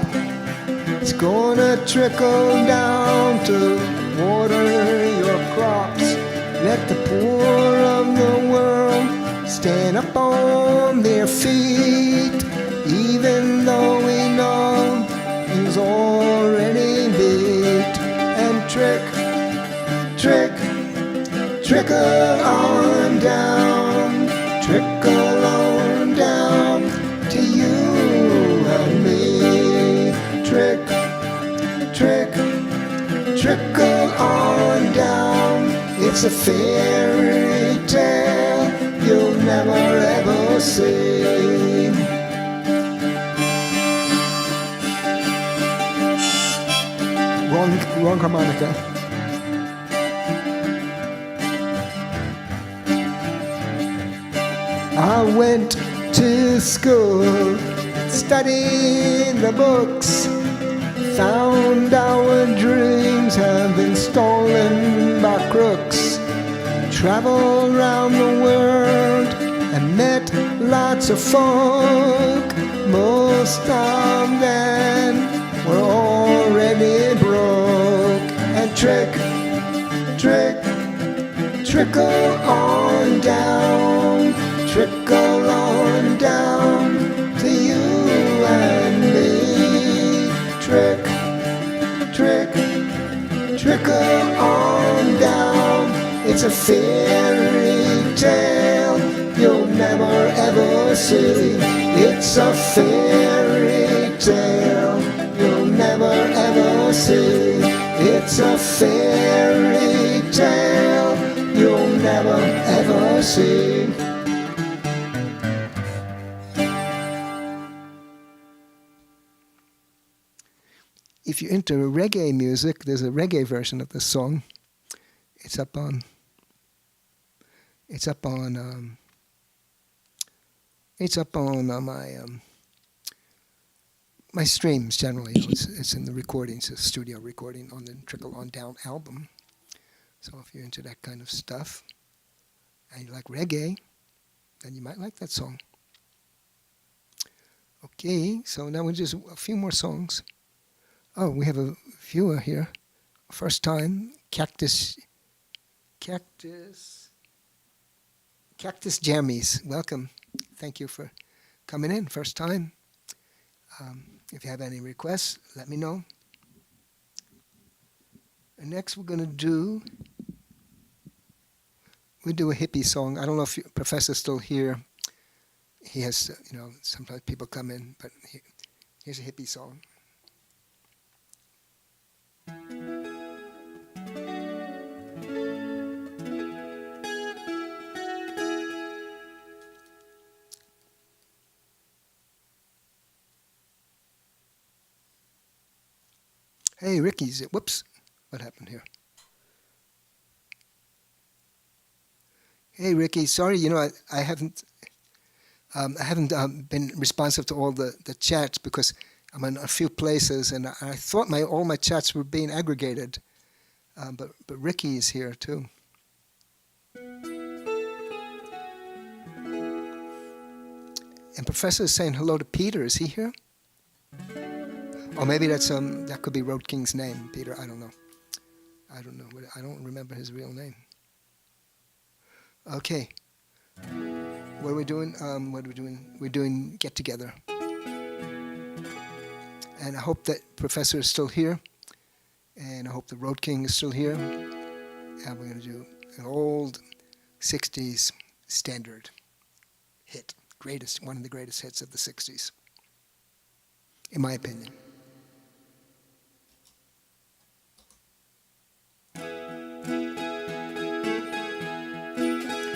It's gonna trickle down to water your crops. Let the poor of the world stand up on their feet, even though we know he's already beat. And trickle on down, trickle on down to you and me. Trickle on down. It's a fairy tale you'll never ever see. Wrong harmonica. I went to school, studied the books, found our dreams have been stolen by crooks. Traveled around the world and met lots of folk. Most of them were already broke. And trickle on down, trickle on down to you and me. Trickle on down. It's a fairy tale you'll never ever see. It's a fairy tale you'll never ever see. It's a fairy tale you'll never ever see. If you're into reggae music, there's a reggae version of this song. It's up on my streams generally. It's in the recordings, it's a studio recording on the Trickle On Down album. So if you're into that kind of stuff and you like reggae, then you might like that song. Okay, so now we'll just a few more songs. Oh, we have a viewer here. First time, Cactus Jammies. Welcome. Thank you for coming in. First time. If you have any requests, let me know. And next we're going to do a hippie song. I don't know if Professor's still here. He has, sometimes people come in, but here's a hippie song. Hey, Ricky's. Whoops. What happened here? Hey, Ricky. Sorry, I haven't been responsive to all the chats because I'm in a few places, and I thought all my chats were being aggregated. But Ricky is here too. And Professor is saying hello to Peter. Is he here? Or maybe that could be Road King's name, Peter. I don't know. I don't remember his real name. Okay. What are we doing? We're doing Get Together. And I hope that Professor is still here. And I hope the Road King is still here. And we're going to do an old 60s standard hit. One of the greatest hits of the 60s. In my opinion.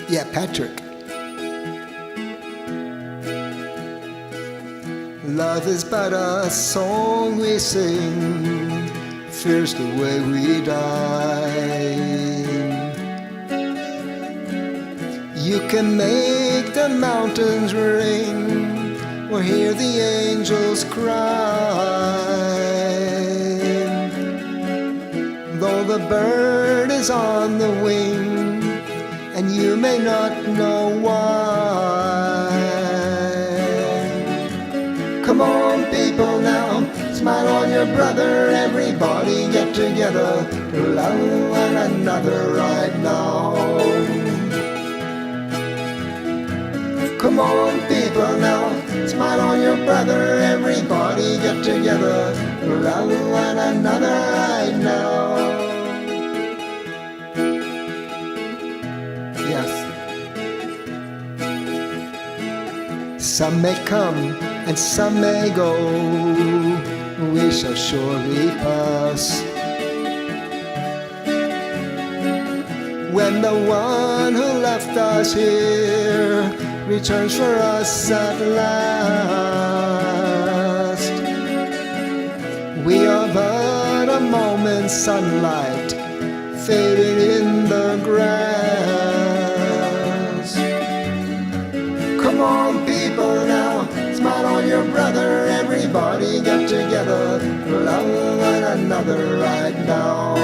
Yeah, Patrick. Love is but a song we sing, fear's the way we die. You can make the mountains ring or hear the angels cry. Though the bird is on the wing and you may not know why. Come on, people, now, smile on your brother. Everybody get together to love one another right now. Come on, people, now, smile on your brother. Everybody get together to love one another right now. Yes. Some may come and some may go, we shall surely pass. When the one who left us here returns for us at last, we are but a moment's sunlight fading in the grass. Come on, people, now, smile on your brother. Everybody get together, love one another right now.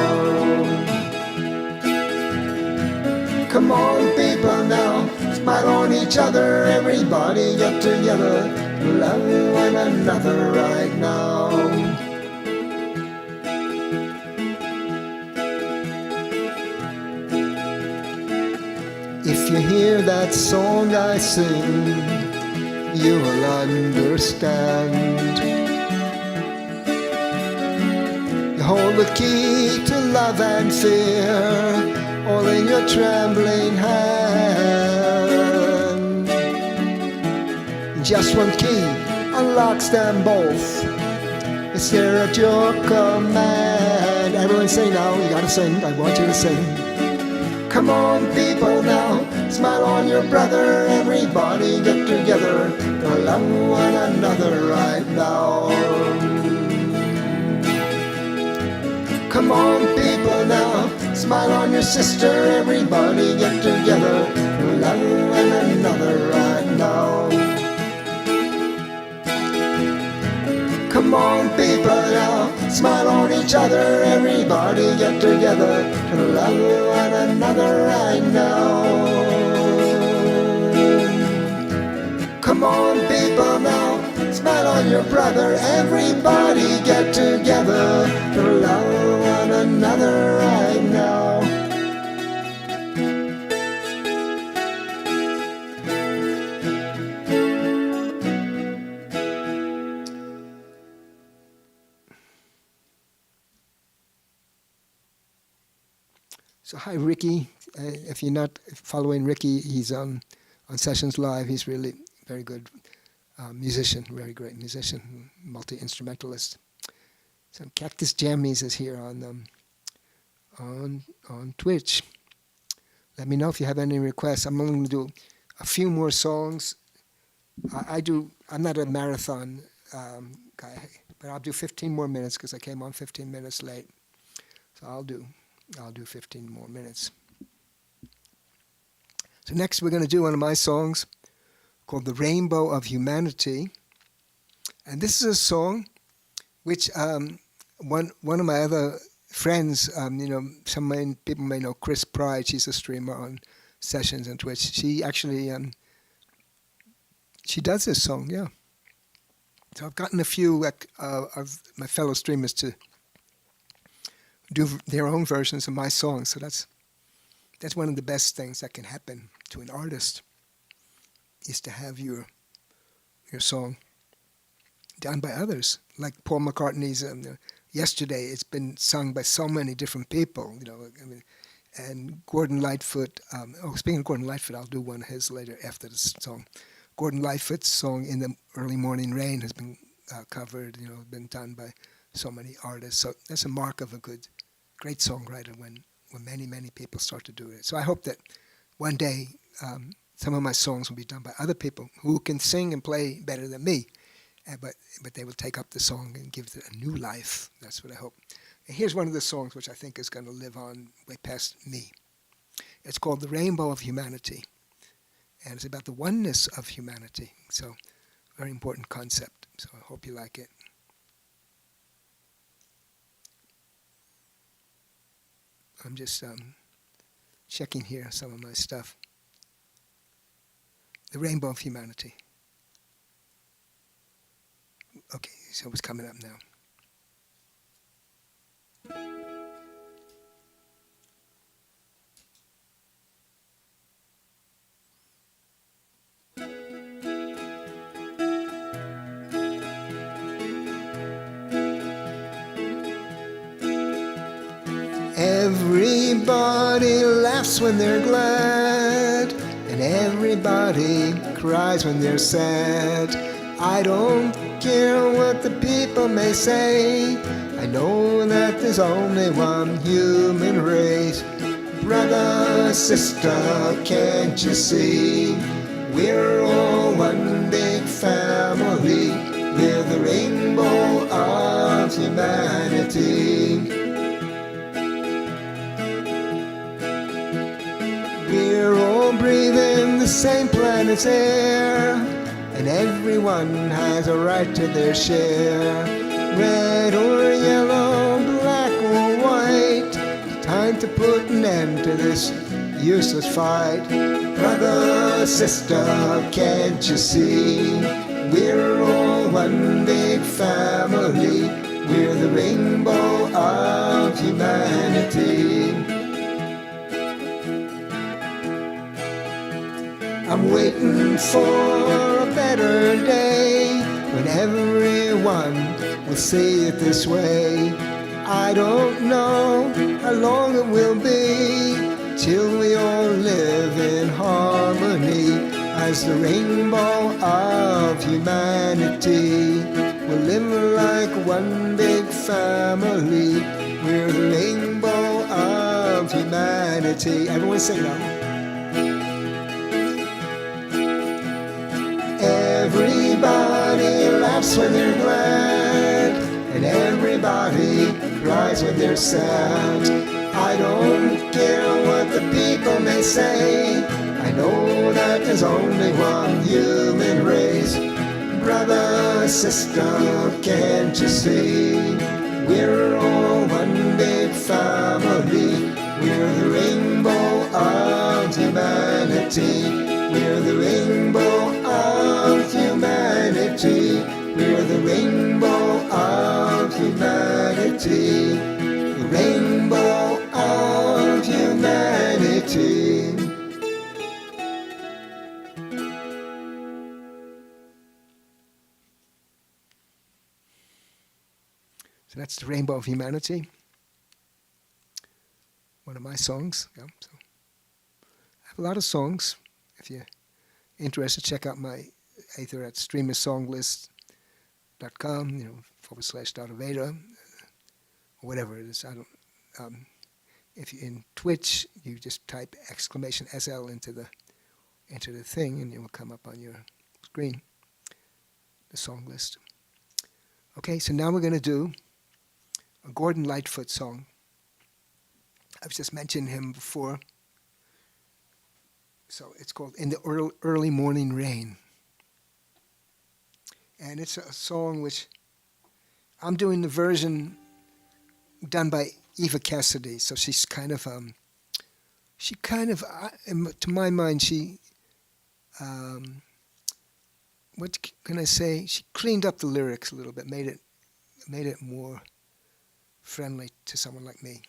Come on, people, now, smile on each other. Everybody get together, love one another right now. If you hear that song I sing, you will understand. You hold the key to love and fear, all in your trembling hand. Just one key unlocks them both. It's here at your command. Everyone sing now, you gotta sing, I want you to sing. Come on, people, now, smile on your brother. Everybody get together to love one another right now. Come on, people, now, smile on your sister. Everybody get together to love one another right now. Come on, people, now, smile on each other. Everybody get together to love one another right now. Come on, people, now, smile on your brother. Everybody get together So hi, Ricky. If you're not following Ricky, he's on Sessions Live. He's really very good musician, very great musician, multi-instrumentalist. So Cactus Jammies is here on Twitch. Let me know if you have any requests. I'm only going to do a few more songs. I'm not a marathon guy, but I'll do 15 more minutes because I came on 15 minutes late. So I'll do 15 more minutes. So next we're going to do one of my songs called The Rainbow of Humanity. And this is a song which one of my other friends, some people may know Chris Pride. She's a streamer on Sessions and Twitch. She actually, she does this song, yeah. So I've gotten a few of my fellow streamers to do their own versions of my songs. So that's one of the best things that can happen to an artist, is to have your song done by others. Like Paul McCartney's Yesterday, it's been sung by so many different people, and Gordon Lightfoot. Speaking of Gordon Lightfoot, I'll do one of his later after this song. Gordon Lightfoot's song "In the Early Morning Rain" has been covered, been done by so many artists. So that's a mark of a great songwriter when many, many people start to do it. So I hope that one day some of my songs will be done by other people who can sing and play better than me. But they will take up the song and give it a new life. That's what I hope. And here's one of the songs which I think is going to live on way past me. It's called The Rainbow of Humanity. And it's about the oneness of humanity. So, very important concept. So I hope you like it. I'm just checking here some of my stuff. The Rainbow of Humanity. Okay, so it's coming up now. Everybody laughs when they're glad, and everybody cries when they're sad. I don't care what the people may say. I know that there's only one human race. Brother, sister, can't you see? We're all one big family. We're the rainbow of humanity. We're all breathing the same planet's air, and everyone has a right to their share. Red or yellow, black or white, time to put an end to this useless fight. Brother, sister, can't you see? We're all one big family. We're the rainbow of humanity. I'm waiting for a better day when everyone will see it this way. I don't know how long it will be till we all live in harmony as the rainbow of humanity. We'll live like one big family. We're the rainbow of humanity. Everyone sing now. Everybody laughs when they're glad, and everybody cries when they're sad. I don't care what the people may say. I know that there's only one human race. Brother, sister, can't you see? We're all one big family. We're the rainbow of humanity. We're the rainbow of humanity. We're the rainbow of humanity. The rainbow of humanity. So that's the rainbow of humanity. one of my songs. Yeah, so I have a lot of songs. If you're interested, check out my either at streamersonglist.com, / Dada Veda, or whatever it is. I don't. If you in Twitch, you just type !SL into the thing, and it will come up on your screen, the song list. Okay, so now we're going to do a Gordon Lightfoot song. I've just mentioned him before. So it's called In the Early Morning Rain. And it's a song which I'm doing the version done by Eva Cassidy. So she's kind of, to my mind, what can I say? She cleaned up the lyrics a little bit, made it more friendly to someone like me.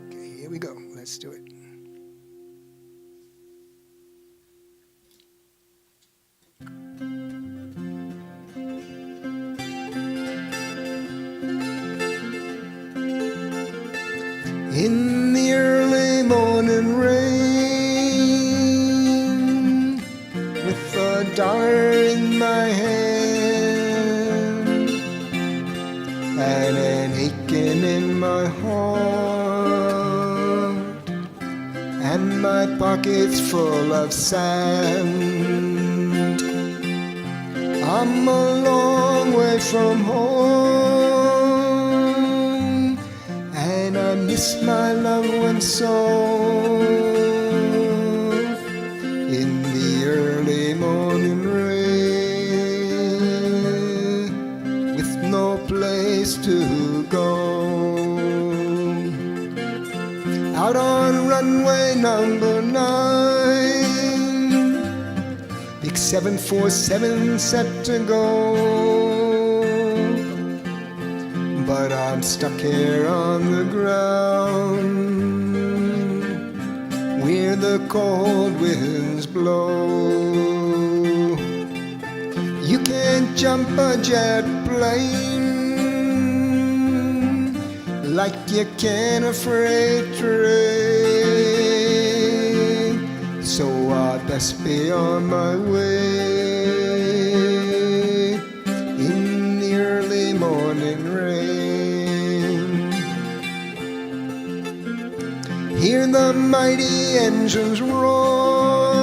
Okay, here we go. Let's do it. In the early morning rain, with a dollar in my hand and an aching in my heart, and my pockets full of sand, I'm a long way from home, and I miss my loved one so. In the early morning rain, with no place to go, out on runway number 9, big 747 set to go. But I'm stuck here on the ground, where the cold winds blow. You can't jump a jet plane like you can a freight train, so I best be on my way in the early morning rain. Hear the mighty engines roar,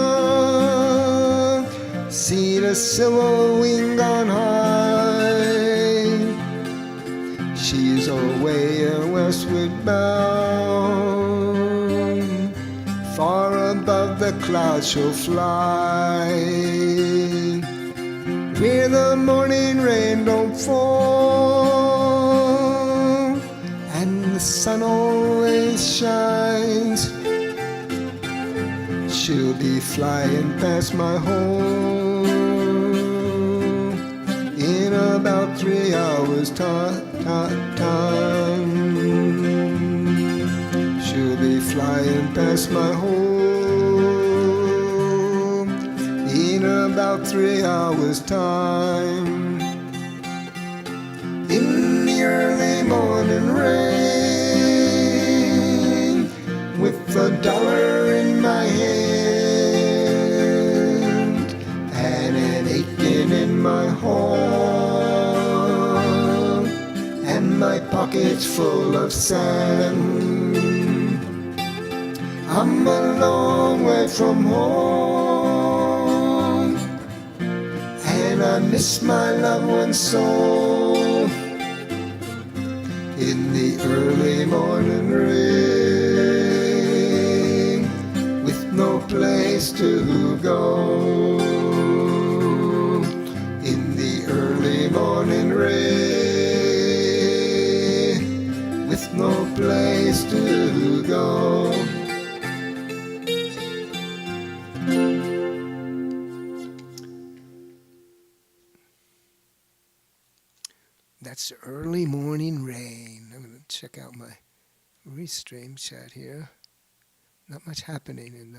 see the silver wing on high. She's away westward bound, far above the clouds she'll fly, where the morning rain don't fall and the sun always shines. She'll be flying past my home in about 3 hours time. She'll be flying past my home in about 3 hours time. In the early morning rain, with a dollar in my hand and an aching in my heart, and my pockets full of sand, I'm a long way from home, and I miss my loved one so. In the early morning rain, with no place to go. In the early morning rain, with no place to go. That's the early morning rain. I'm going to check out my restream chat here. Not much happening in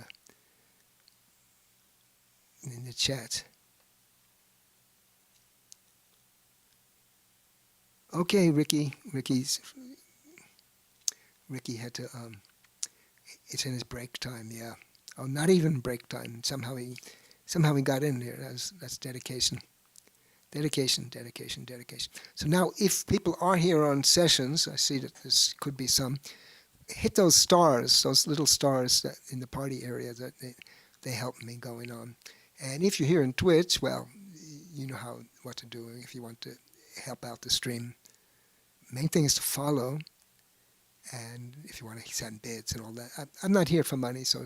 the chat. Okay, Ricky had to. It's in his break time. Yeah. Oh, not even break time. Somehow he got in there. That's dedication. Dedication, dedication, dedication. So now, if people are here on sessions, I see that this could be some. Hit those stars, those little stars that in the party area that they help me going on. And if you're here in Twitch, well, you know what to do if you want to help out the stream. Main thing is to follow, and if you want to send bids and all that. I'm not here for money, so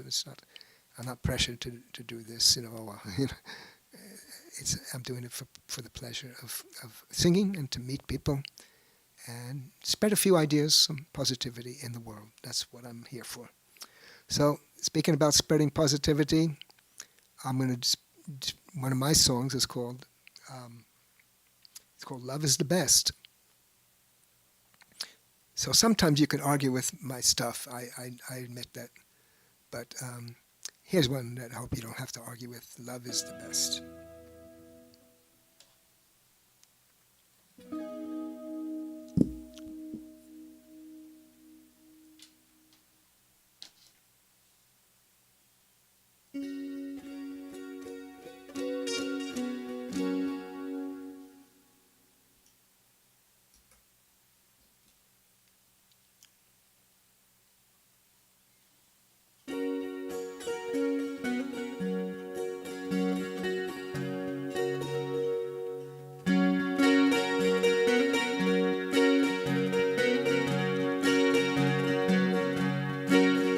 I'm not pressured to do this. I'm doing it for the pleasure of singing and to meet people and spread a few ideas, some positivity in the world. That's what I'm here for. So, speaking about spreading positivity, I'm going to one of my songs is called "Love Is the Best." So sometimes you can argue with my stuff. I admit that, but here's one that I hope you don't have to argue with. Love is the best.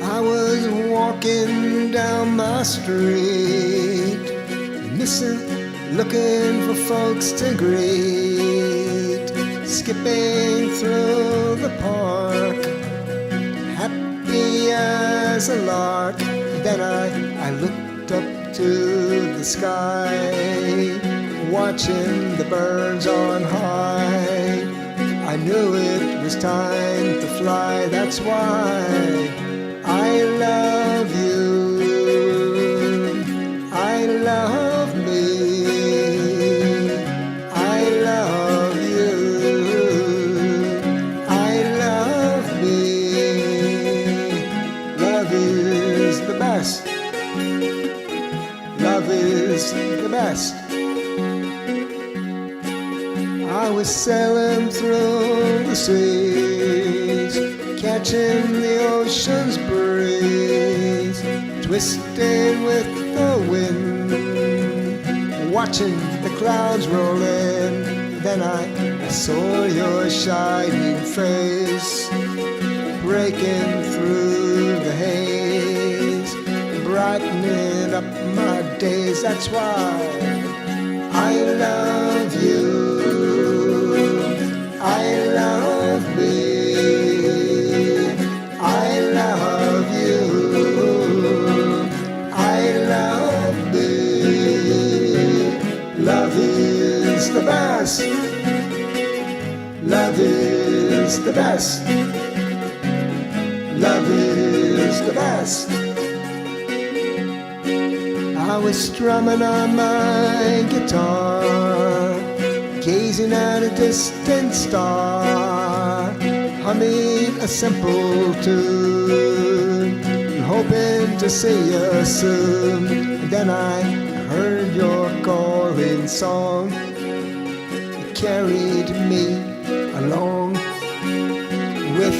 I was walking down my street, looking for folks to greet, skipping through the park, happy as a lark. Then I looked up to the sky, watching the birds on high. I knew it was time to fly, that's why I love you, I love me, I love you, I love me. Love is the best, love is the best. I was sailing through the seas, catching the ocean's breeze, twisting with the wind, watching the clouds roll in. Then I saw your shining face, breaking through the haze, brightening up my days. That's why I love you, I love me, I love you, I love me. Love is the best, love is the best, love is the best. I was strumming on my guitar, gazing at a distant star, humming a simple tune, hoping to see you soon. And then I heard your calling song, it carried me along with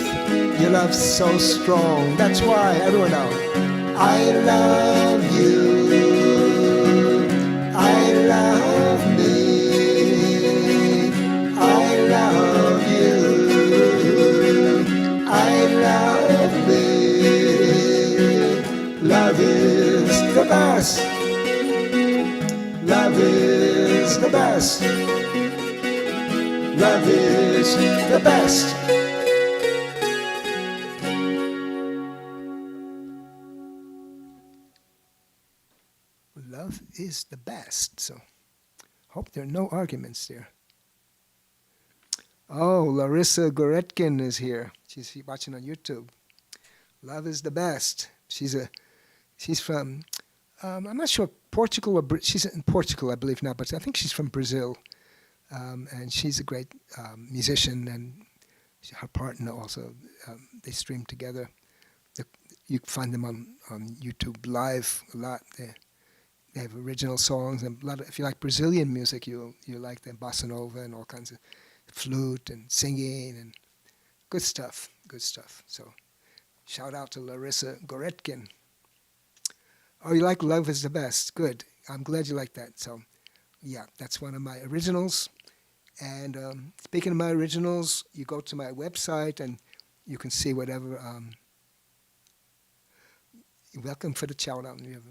your love so strong. That's why, everyone now, I love you, I love me, I love you, I love me. Love is the best, love is the best, love is the best. Love is the best. So, hope there are no arguments there. Oh, Larissa Goretkin is here. She's watching on YouTube. Love is the best. She's from, I'm not sure, Portugal or she's in Portugal, I believe now, but I think she's from Brazil. and she's a great musician, and her partner also. They stream together. The, you can find them on YouTube Live a lot. They have original songs, and a lot of, if you like Brazilian music, you like the bossa nova and all kinds of flute and singing and good stuff. Good stuff. So shout out to Larissa Goretkin. Oh, you like Love is the Best? Good. I'm glad you like that. So yeah, that's one of my originals. And speaking of my originals, you go to my website and you can see whatever. You're welcome for the shout out. We're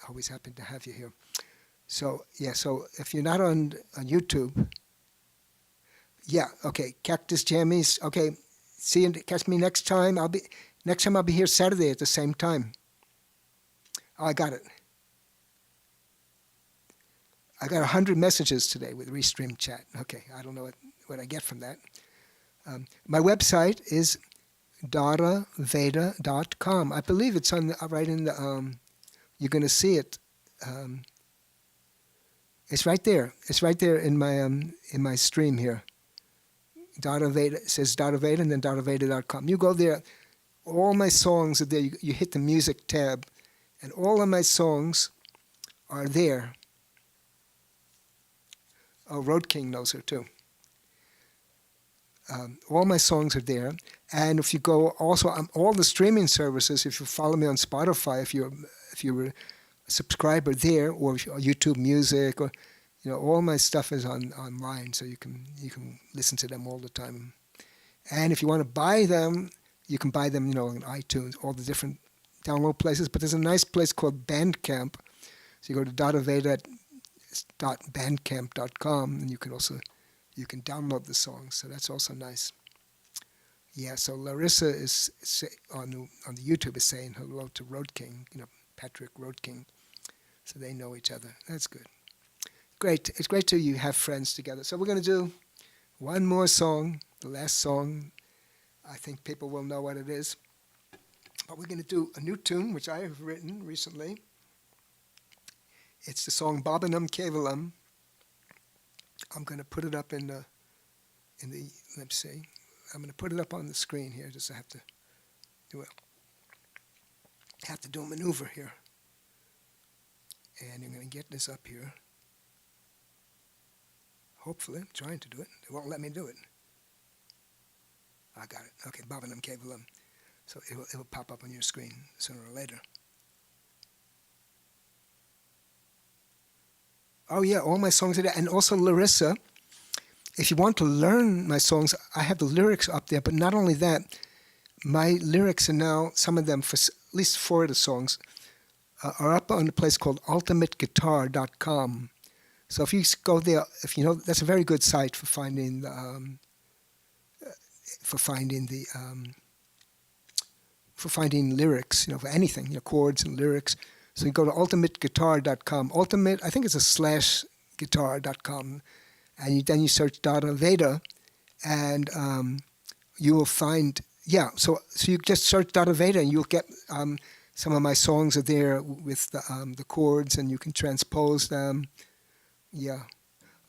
always happy to have you here. So yeah, so if you're not on YouTube, yeah, okay, Cactus Jammies. Okay, see you. Catch me next time. I'll be here Saturday at the same time. Oh, I got it. I got 100 messages today with Restream Chat. Okay, I don't know what I get from that. My website is dadaveda.com. I believe it's on right in the. You're going to see it. It's right there. It's right there in my stream here. Dada Veda, it says Dada Veda and then dadaveda.com. You go there. All my songs are there. You hit the music tab, and all of my songs are there. Oh, Road King knows her too. All my songs are there, and if you go also on all the streaming services, if you follow me on Spotify, if you're a subscriber there, or YouTube Music, or all my stuff is online, so you can listen to them all the time. And if you want to buy them, you can buy them, on iTunes, all the different download places. But there's a nice place called Bandcamp. So you go to dadaveda.bandcamp.com, and you can download the songs. So that's also nice. Yeah. So Larissa is on the YouTube is saying hello to Road King, Patrick Road King. So they know each other. That's good. Great. It's great to you have friends together. So we're going to do one more song, the last song. I think people will know what it is. But we're going to do a new tune, which I have written recently. It's the song Bhavanam Kevalam. I'm going to put it up in the let's see. I'm going to put it up on the screen here. Just I have to do a maneuver here. And I'm going to get this up here. Hopefully, I'm trying to do it. It won't let me do it. I got it. Okay, Bhavanam Kevalam. So it will pop up on your screen sooner or later. Oh yeah, all my songs are there. And also Larissa, if you want to learn my songs, I have the lyrics up there. But not only that, my lyrics are now, some of them, for at least 4 of the songs, are up on a place called ultimateguitar.com. So if you go there, that's a very good site for finding lyrics, for anything, chords and lyrics. So you go to ultimateguitar.com. I think it's a /guitar.com, and then you search Dada Veda, and you will find, so you just search Dada Veda, and you'll get some of my songs are there with the chords, and you can transpose them. Yeah.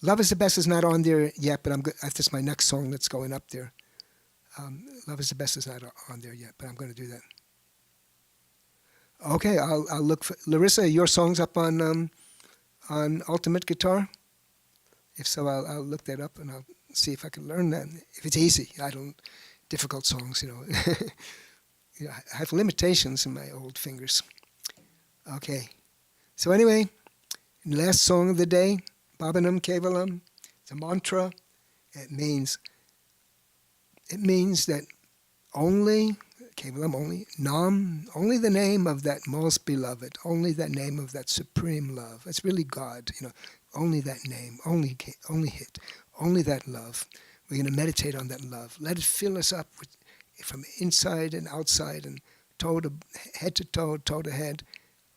Love is the Best is not on there yet, but that's my next song that's going up there. Love is the Best is not on there yet, but I'm going to do that. Okay, I'll look for Larissa. Your song's up on Ultimate Guitar. If so, I'll look that up and I'll see if I can learn that. If it's easy, difficult songs, I have limitations in my old fingers. Okay, so anyway, last song of the day, Bhavanam Kevalam. It's a mantra. It means that only. Kevalam, only the name of that most beloved, only that name of that supreme love. It's really God, only that name, only hit, only that love. We're going to meditate on that love. Let it fill us up from inside and outside and head to toe, toe to head,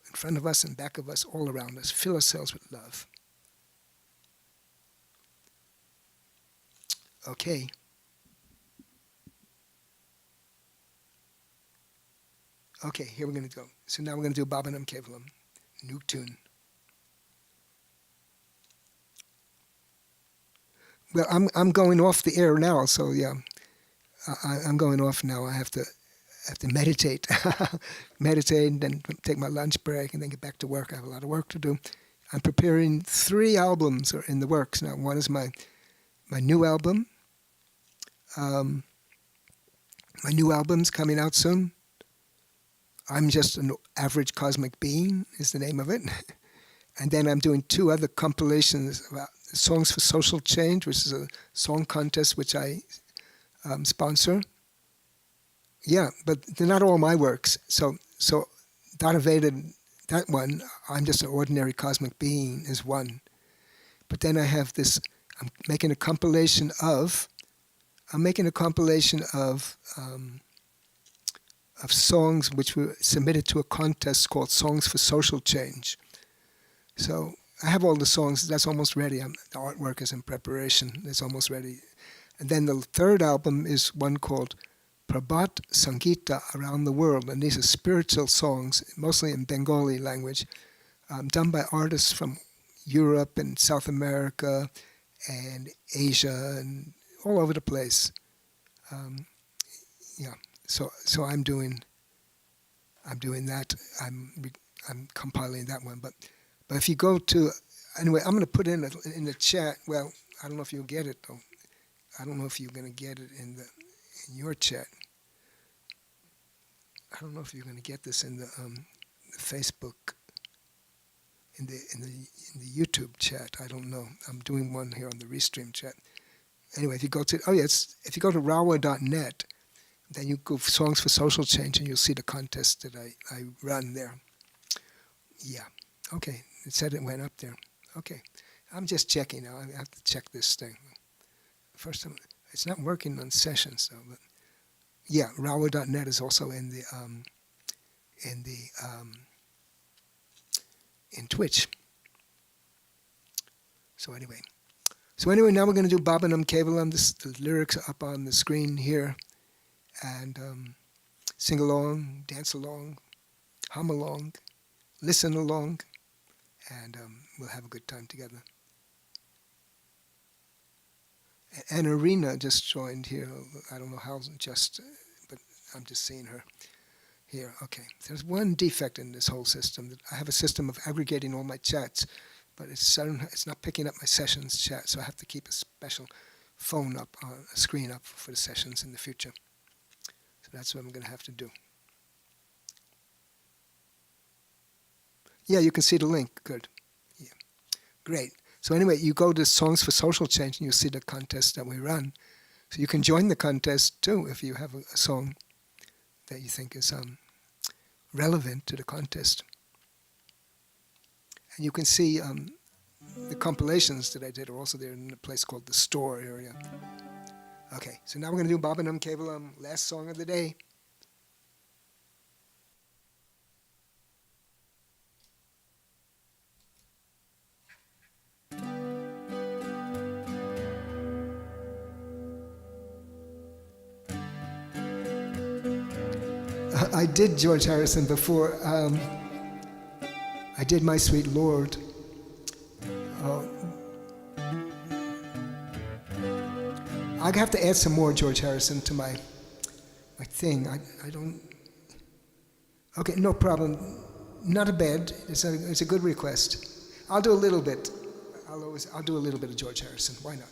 in front of us and back of us, all around us. Fill ourselves with love. Okay. Okay, here we're going to go. So now we're going to do Bhavanam Kevalam, new tune. Well, I'm going off the air now, so yeah, I'm going off now. I have to meditate, meditate, and then take my lunch break, and then get back to work. I have a lot of work to do. I'm preparing 3 albums are in the works now. One is my new album. My new album's coming out soon. I'm Just an Average Cosmic Being is the name of it. And then I'm doing 2 other compilations about Songs for Social Change, which is a song contest which I sponsor. Yeah, but they're not all my works. So Dada Veda, that one, I'm Just an Ordinary Cosmic Being, is one. But then I have this, I'm making a compilation of songs which were submitted to a contest called Songs for Social Change. So I have all the songs. That's almost ready. The artwork is in preparation. It's almost ready. And then the 3rd album is one called Prabhat Sangita Around the World. And these are spiritual songs, mostly in Bengali language, done by artists from Europe and South America and Asia and all over the place. Yeah. So I'm doing that. I'm compiling that one. But if you go to, anyway, I'm going to put in the chat. Well, I don't know if you'll get it though. I don't know if you're going to get it in your chat. I don't know if you're going to get this in the Facebook, in the YouTube chat. I don't know. I'm doing one here on the Restream chat. Anyway, if you go to rawa.net, then you go Songs for Social Change, and you'll see the contest that I run there. Yeah. Okay. It said it went up there. Okay. I'm just checking now. I have to check this thing. First time, it's not working on sessions though. But yeah, rawa.net is also in Twitch. So anyway, now we're going to do Bhavanam Kevalam. The lyrics are up on the screen here. And sing along, dance along, hum along, listen along, and we'll have a good time together. And Arena just joined here. I don't know how, but I'm just seeing her here. Okay, there's one defect in this whole system. That I have a system of aggregating all my chats, but it's not picking up my sessions chat, so I have to keep a special phone up, a screen up for the sessions in the future. So that's what I'm going to have to do. Yeah, you can see the link. Good. Yeah. Great. So anyway, you go to Songs for Social Change and you'll see the contest that we run. So you can join the contest too if you have a song that you think is relevant to the contest. And you can see the compilations that I did are also there in a place called the Store area. Okay, so now we're going to do Bhavanam Kevalam, last song of the day. I did George Harrison before. I did My Sweet Lord. I have to add some more George Harrison to my thing. I don't. Okay, no problem. Not a bad. It's a good request. I'll do a little bit. I'll do a little bit of George Harrison. Why not?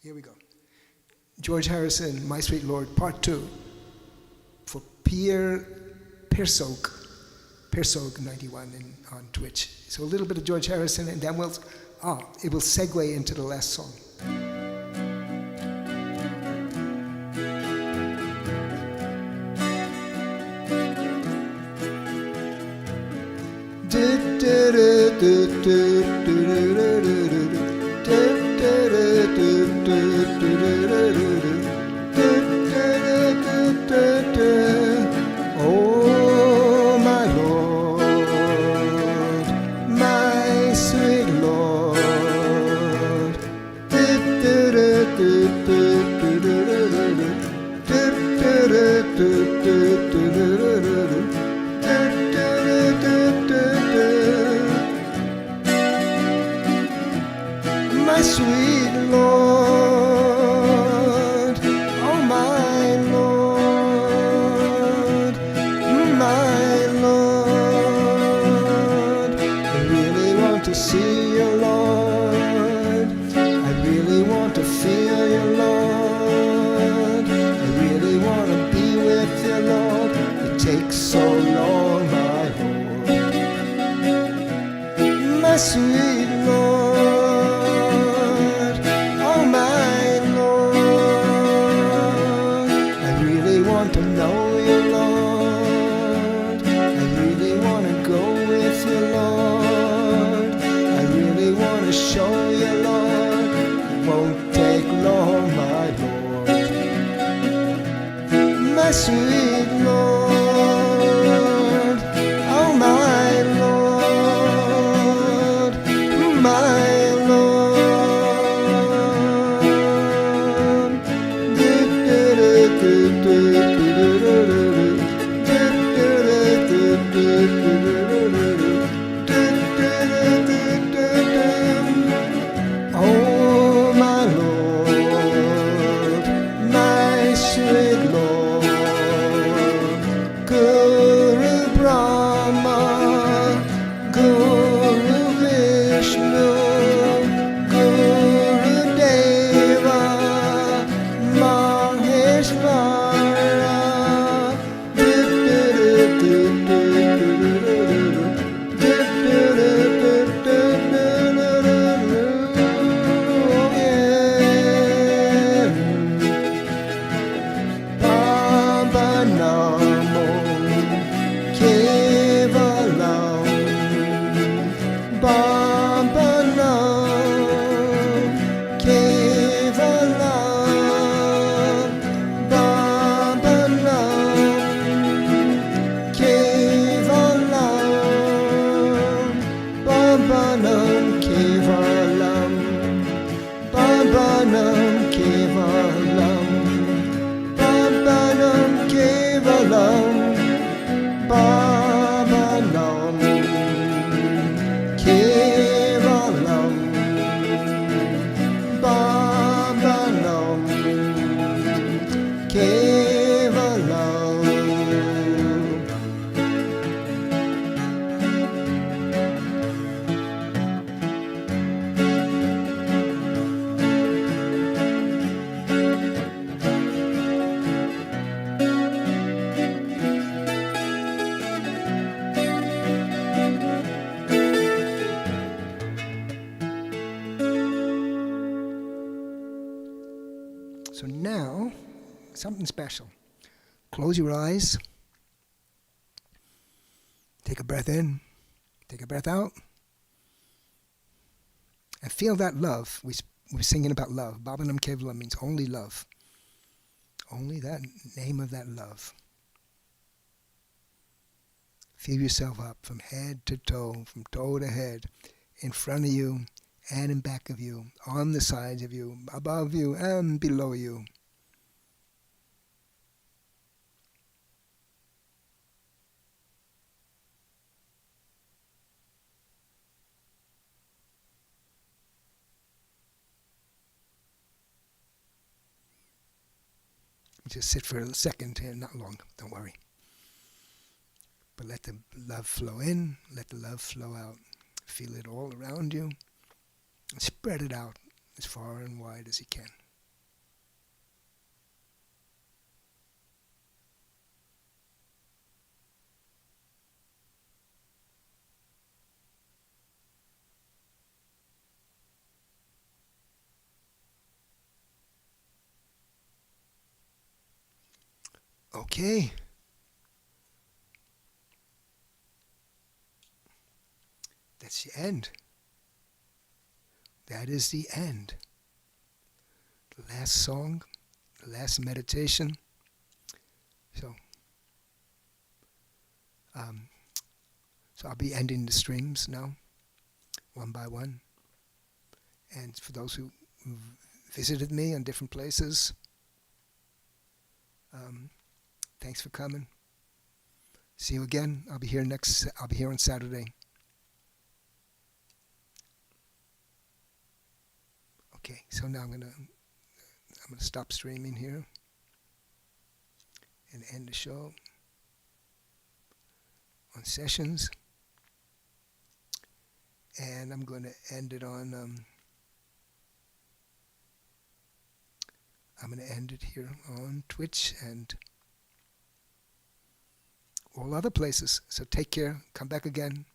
Here we go. George Harrison, My Sweet Lord, Part 2. For Pierre Persog 91 on Twitch. So a little bit of George Harrison, and then it will segue into the last song. Oh, my Lord, my sweet Lord. My sweet my sweet Lord, oh my Lord. I really want to know you, Lord. I really want to go with you, Lord. I really want to show you, Lord. It won't take long, my Lord. My sweet Lord, oh my Lord, my Lord. Oh my Lord, my sweet Lord. Guru Brahma, Guru Vishnu, Guru Deva, Maheshvara. Baba Namo Kevalam, Baba Nam Kevalam, Baba Nam Kevalam, Baba Nam Kevalam, Baba Nam Kevalam, Baba Nam Kevalam, Baba Nam Kevalam, Baba Nam Kevalam. So now, something special. Close your eyes. Take a breath in. Take a breath out. And feel that love. We're singing about love. Bhavanam Kevalam means only love. Only that name of that love. Feel yourself up from head to toe, from toe to head, in front of you and in back of you, on the sides of you, above you and below you. Just sit for a second here, not long, don't worry. But let the love flow in, let the love flow out. Feel it all around you. And spread it out as far and wide as you can. Okay. That's the end. That is the end. The last song, the last meditation. So I'll be ending the streams now, one by one. And for those who visited me on different places, thanks for coming. See you again. I'll be here on Saturday. Okay, so now I'm gonna stop streaming here and end the show on sessions, and I'm going to end it on. I'm going to end it here on Twitch and all other places. So take care. Come back again.